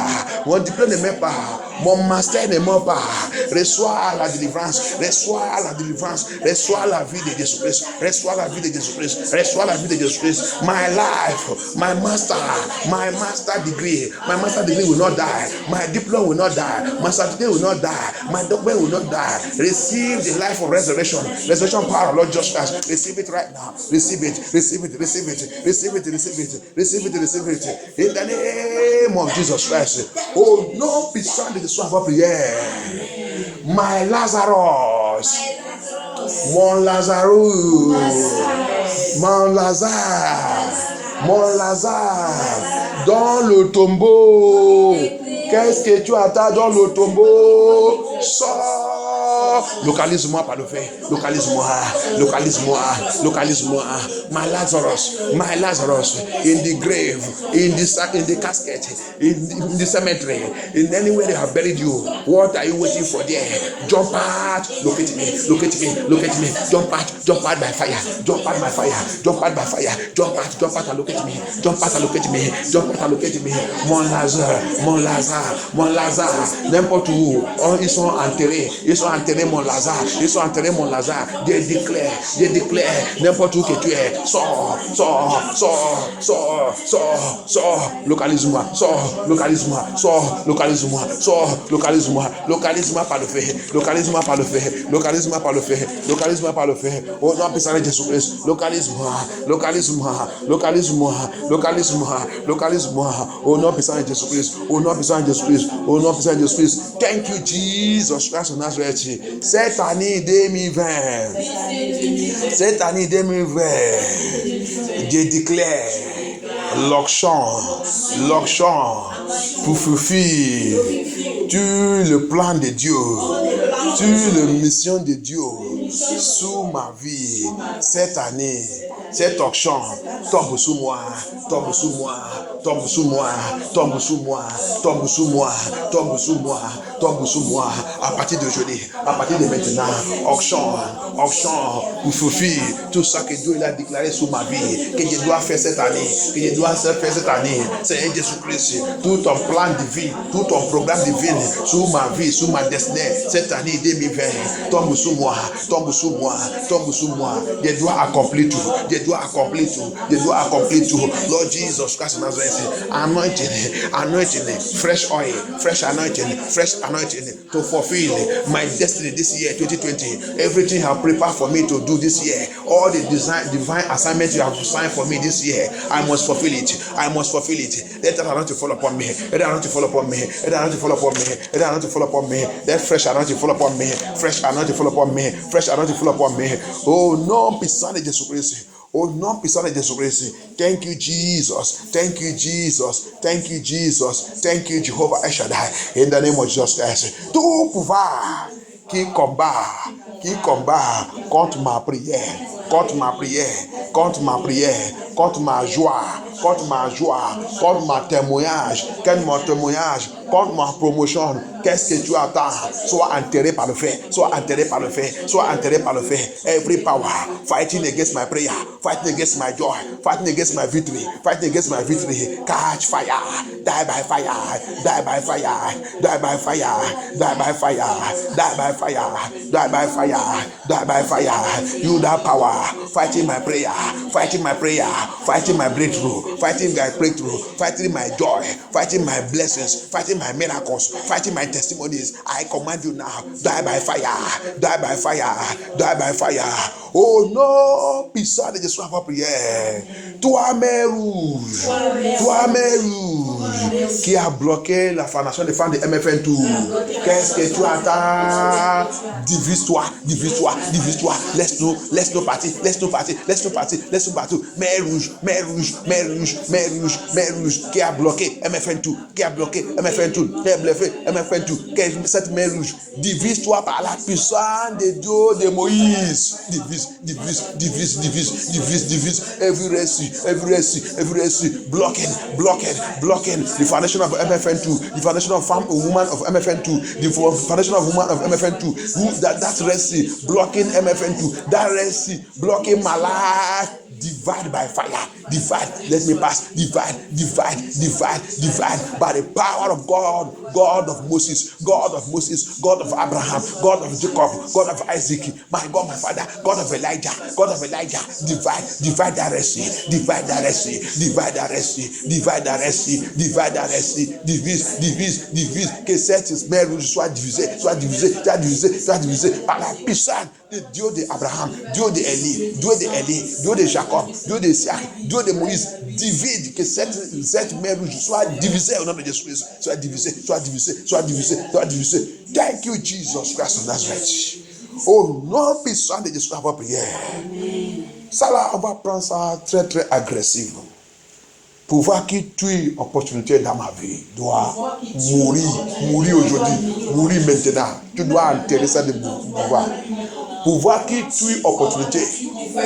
Mon diplôme ne meurt pas. Mon master ne meurt pas. Reçois la délivrance. Reçois la délivrance. Reçois la vie de Jésus-Christ. Reçois la vie de Jésus-Christ. Reçois la vie de Jésus-Christ. My life, my master degree will not die. My diploma will not die. My certificate will not die. My document will not die. Receive the life of resurrection. Resurrection power of Lord Jesus Christ. Receive it right now. Receive it. Receive it. Receive it. Receive it. Receive it. Receive it. Receive it. In the name of Jesus Christ. Oh, non, puissant de soir va prière. My Lazarus. Mon Lazarus. Mon Lazare. Mon Lazare. Dans le tombeau. Qu'est-ce que tu attends dans le tombeau? Sors. Localise-moi par le fait. Localise-moi. Localise-moi. Localise-moi. My Lazarus in the grave, in the casket, in the cemetery, in anywhere they have buried you. What are you waiting for there? Jump out. Locate me. Locate me. Locate me. Jump out by fire. Jump out by fire. Jump out by fire. Jump out and locate me. Jump out and locate me. Jump out and locate me. Mon Lazare, n'importe où. Ils sont enterrés. Mon Lazare. Je déclare, n'importe où que tu es. Sors. Localise-moi. Localise-moi par le fait. Localise-moi par le fait. Au nom puissant de Jésus-Christ. Localise-moi. Au nom puissant de Jésus-Christ. Thank you, Jesus Christ of Nazareth. Cette année 2020, je déclare l'onction pour fulfiller tout le plan de Dieu, toute la mission de Dieu sur ma vie. Cette année, cette onction tombe sur moi. À partir de jeudi, à partir de maintenant, onction pour fulfiller tout ça que Dieu a déclaré sur ma vie, que je dois faire cette année, Seigneur Jésus-Christ, tout ton plan divin, tout ton programme divin sur ma vie, sur ma destinée, cette année 2020, tombe sur moi. Je dois accomplir tout. Lord Jesus Christ of Nazareth, anointing, fresh oil, fresh anointing to fulfill my destiny this year, 2020. Everything you have prepared for me to do this year, all the divine assignments you have signed for me this year, I must fulfill it. Let that anointing fall upon me. Let fresh anointing fall upon me. Oh, non, puissant de Jésus-Christ. Au nom puissant de Jésus-Christ. Thank you, Jesus. Thank you, Jehovah El Shaddai. In the name of Jesus Christ. Tout pouvoir qui combat contre ma prière, contre ma joie, contre mon témoignage, contre ma promotion, qu'est-ce que tu attends? Sois enterré par le feu, sois enterré par le feu, sois enterré par le feu. Every power fighting against my prayer, fighting against my joy, fighting against my victory, fighting against my victory, catch fire, die by fire, die by fire, die by fire, die by fire, die by fire, die by fire, die by fire. You that power fighting my prayer, fighting my prayer, fighting my breakthrough, fighting my breakthrough, fighting my joy, fighting my blessings, fighting my miracles, fighting my testimonies. I command you now, die by fire, die by fire, die by fire. Oh non, puissant de Jésus, on va prier. Toi, mère rouge, qui a bloqué la formation des femmes de MFN Tour. Qu'est-ce que tu attends? Divise-toi, divise-toi, divise-toi. Laisse-nous partir, laisse-nous partir, laisse-nous partir, laisse-nous partir. Mère rouge, mère rouge, mère rouge, mère rouge, mère rouge, qui a bloqué MFN Tour, qui a bloqué MFN Tour, qui a bluffé MFN Tour. Cette mère rouge, divise-toi par la puissance de Dieu de Moïse. Divise, divise, divise, divise, divise, divise. Every rescue, blocking, the foundation of MFN2, the foundation of woman of MFN2, the foundation of woman of MFN2, that rescue, blocking MFN2, that rescue, blocking my life. Divide by fire, divide, let me pass, divide by the power of God, God of Moses, God of Abraham, God of Jacob, God of Isaac, my God, my Father, God of Elijah, divide that rescue, divide that rescue, divise, que cette mère soit divisée par la puissance de Dieu d'Abraham, Dieu d'Élie, Dieu de Jacob, Dieu de Isaac, Dieu de Moïse. Divide, que cette mer rouge soit divisée au nom de Jésus-Christ, soit divisée. Thank you, Jesus Christ of Nazareth. Oh non, puissant de Jésus, on va prier. Ça là, on va prendre ça très très agressif. Pouvoir qui tue opportunité dans ma vie doit mourir aujourd'hui, mourir maintenant. Tu dois enterrer ça de pouvoir. Pouvoir qui tue opportunité,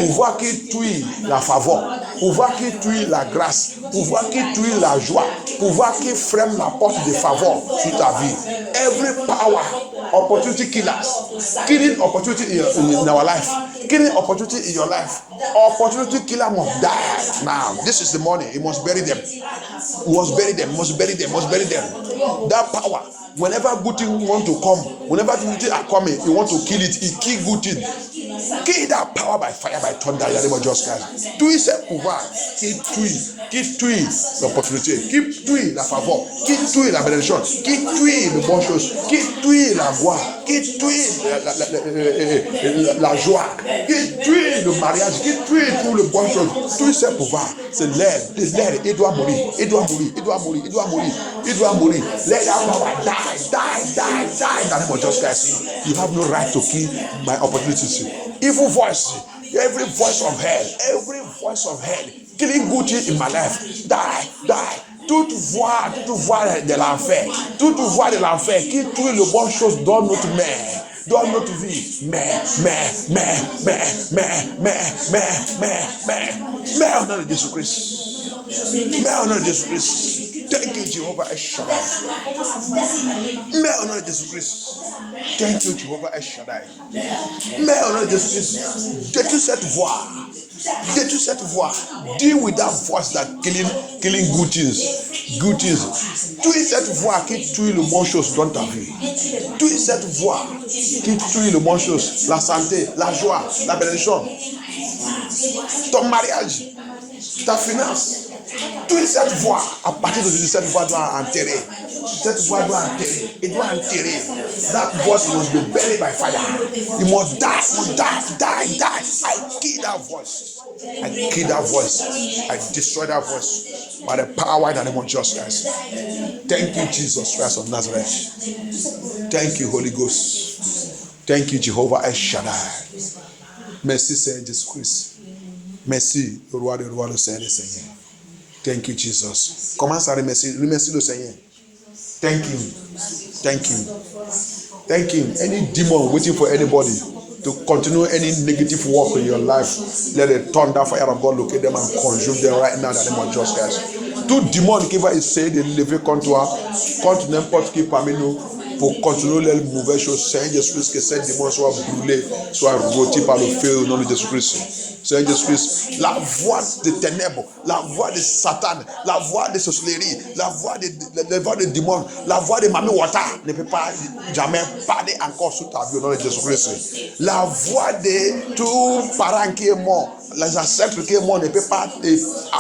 pouvoir qui tue la faveur, pouvoir qui tue la grâce, pouvoir qui tue la joie, pouvoir qui freine la porte de faveur sur ta vie. Every power, opportunity killers, killing opportunity in our life, killing opportunity in your life. Opportunity killer must die now. This is the morning. You must bury them. Must bury them. That power. Whenever good thing want to come, whenever good things are coming, you want to kill it. It kill good thing. Kill that power by fire, by thunder. In the name of Jesus Christ. Tout ce pouvoir qui tue l'opportunité, qui tue la faveur, qui tue la bénédiction, qui tue les bonnes choses, qui tue la voix, qui tue la joie, qui tue le mariage, qui tue toutes les bonnes choses. Tout ce pouvoir, c'est l'air. Il doit mourir. Let that power die. In the name of Jesus Christ. You have no right to kill my opportunities. Evil voice, every voice of hell, killing good things in my life, die. Toute voix de l'enfer, qui tue les bonnes choses dans notre mère, dans notre vie. Mais, au nom de Jésus-Christ. Thank you, Jehovah Shaddai. Mais au nom de Jésus-Christ. Thank you, Jehovah Shaddai. Mais au nom de Jésus-Christ. Détruis cette voix. Deal with that voice that killing good things. Tue cette voix qui tue les bonnes choses dans ta vie. Tue cette voix qui tue les bonnes choses. La santé, la joie, la bénédiction. Ton mariage, ta finance. Toute cette voix, à partir de cette voix doit enterrer. It doit enterrer. That voice must be buried by fire. It must die. I kill that voice. I destroy that voice by the power in the name of Jesus Christ. Thank you, Jesus Christ of Nazareth. Thank you, Holy Ghost. Thank you, Jehovah El Shaddai. Merci, Seigneur Jésus-Christ. Merci, le roi des rois, le Seigneur des seigneurs. Thank you, Jesus. Commence à remercier le Seigneur. Thank you. Any demon waiting for anybody to continue any negative work in your life, let the thunder fire of God locate them and consume them right now in the name of Jesus Christ. Tout démon qui va essayer de lever contre toi, contre n'importe qui parmi nous, pour continuer les mauvaises choses, Seigneur Jésus-Christ, que ces démons soient brûlés, soient rôtis par le feu au nom de Jésus-Christ. Seigneur Jésus-Christ, la voix des ténèbres, la voix de Satan, la voix de sorcellerie, la voix des démons, la voix de Mami Wata ne peut pas jamais parler encore sous ta vie au nom de Jésus-Christ. La voix de tout parent qui est mort, les ancêtres qui est mort ne peut pas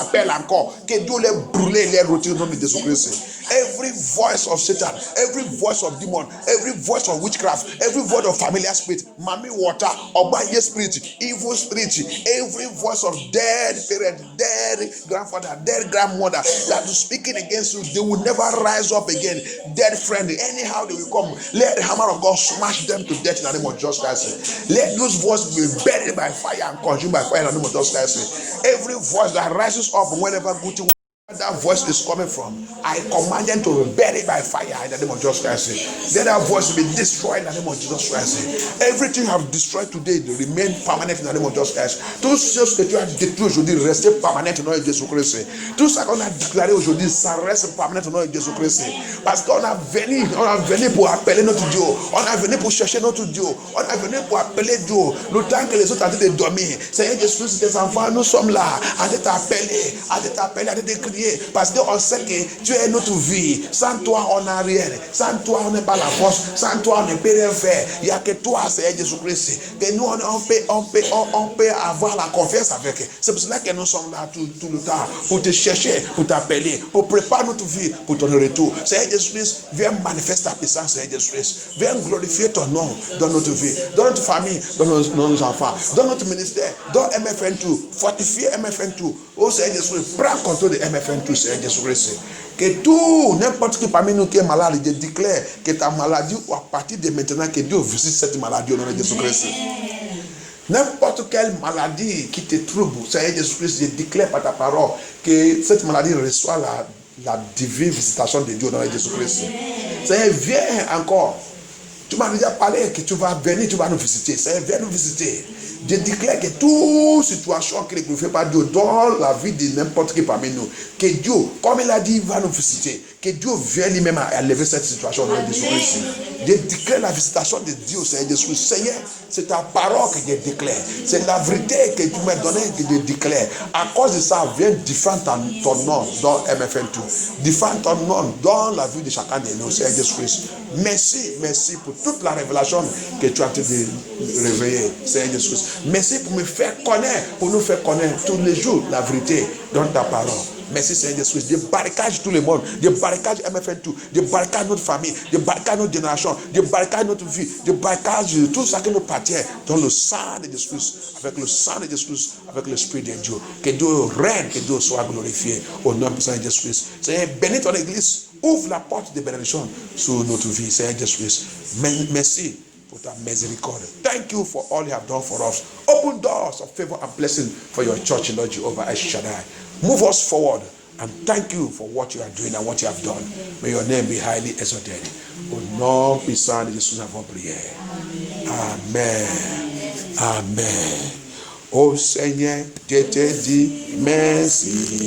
appeler encore. Que Dieu les brûle, les rôtir au nom de Jésus-Christ. Every voice of Satan, every voice of demon, every voice of witchcraft, every voice of familiar spirit, Mami Water, Obaye spirit, evil spirit, every voice of dead parent, dead grandfather, dead grandmother that is speaking against you, they will never rise up again. Dead friend, anyhow they will come. Let the hammer of God smash them to death in the name of Jesus Christ. Let those voices be buried by fire and consumed by fire in the name of Jesus Christ. Every voice that rises up whenever good thing that voice is coming from, I command them to be buried by fire in the name of Jesus Christ. Let that voice be destroyed in the name of Jesus Christ. Everything you have destroyed today will remain permanent in the name of Jesus Christ. Toutes choses que tu as détruites aujourd'hui restent permanentes au nom de Jésus Christ. Tout ce qu'on a déclaré aujourd'hui, ça reste permanent au nom de Jésus Christ. Parce qu'on a venu pour appeler notre Dieu. On a venu pour chercher notre Dieu. On a venu pour appeler Dieu. Le temps que les autres ont de dormir, Seigneur Jésus Christ, tes enfants, nous sommes là à t'appeler, à te crier. Parce qu'on sait que tu es notre vie. Sans toi, on n'a rien. Sans toi, on n'est pas la force. Sans toi, on ne peut rien faire. Il n'y a que toi, Seigneur Jésus-Christ. Et nous, on peut avoir la confiance avec. C'est pour cela que nous sommes là tout le temps. Pour te chercher, pour t'appeler, pour préparer notre vie pour ton retour. Seigneur Jésus-Christ, viens manifester ta puissance, Seigneur Jésus-Christ. Viens glorifier ton nom dans notre vie, dans notre famille, dans nos enfants, dans notre ministère, dans MFN2. Fortifier MFN2. Oh Seigneur Jésus-Christ, prends contrôle de MFN2, Seigneur Jésus-Christ. Que tout, n'importe qui parmi nous qui est malade, je déclare que ta maladie, ou à partir de maintenant, que Dieu visite cette maladie au nom de Jésus-Christ. N'importe quelle maladie qui te trouble, Seigneur Jésus-Christ, je déclare par ta parole que cette maladie reçoit la divine visitation de Dieu au nom de Jésus-Christ. Seigneur, viens encore. Tu m'as déjà parlé que tu vas venir, tu vas nous visiter. Seigneur, viens nous visiter. Je déclare que toute situation qui ne glorifie pas Dieu dans la vie de n'importe qui parmi nous, que Dieu, comme il a dit, va nous visiter. Que Dieu vienne lui-même à lever cette situation dans le Jésus-Christ. Je déclare la visitation de Dieu, Seigneur Jésus. Seigneur, c'est ta parole que je déclare. C'est la vérité que tu m'as donnée que je déclare. À cause de ça, viens défendre ton nom dans MFN2. Défendre ton nom dans la vie de chacun de nous, Seigneur Jésus. Merci pour toute la révélation que tu as en train de réveiller, Seigneur Jésus. Merci pour me faire connaître, pour nous faire connaître tous les jours la vérité dans ta parole. Merci Seigneur Jésus. Je barricade tout le monde. Je barricade MFN2. Je barricade notre famille. Je barricade notre génération. Je barricade notre vie. Je barricade tout ça qui nous appartient dans le sang de Jésus. Avec le sang de Jésus. Avec l'Esprit de Dieu. Que Dieu règne. Que Dieu soit glorifié. Au nom de Seigneur Jésus. Seigneur, bénis ton église. Ouvre la porte de bénédiction sur notre vie. Seigneur Jésus. Merci for that misericordia. Thank you for all you have done for us. Open doors of favor and blessing for your church, Lord Jehovah El Shaddai. Move us forward and thank you for what you are doing and what you have done. May your name be highly exalted. Au nom puissant de Jésus, nous avons prié. Amen. Amen. Oh Seigneur, je te dis merci.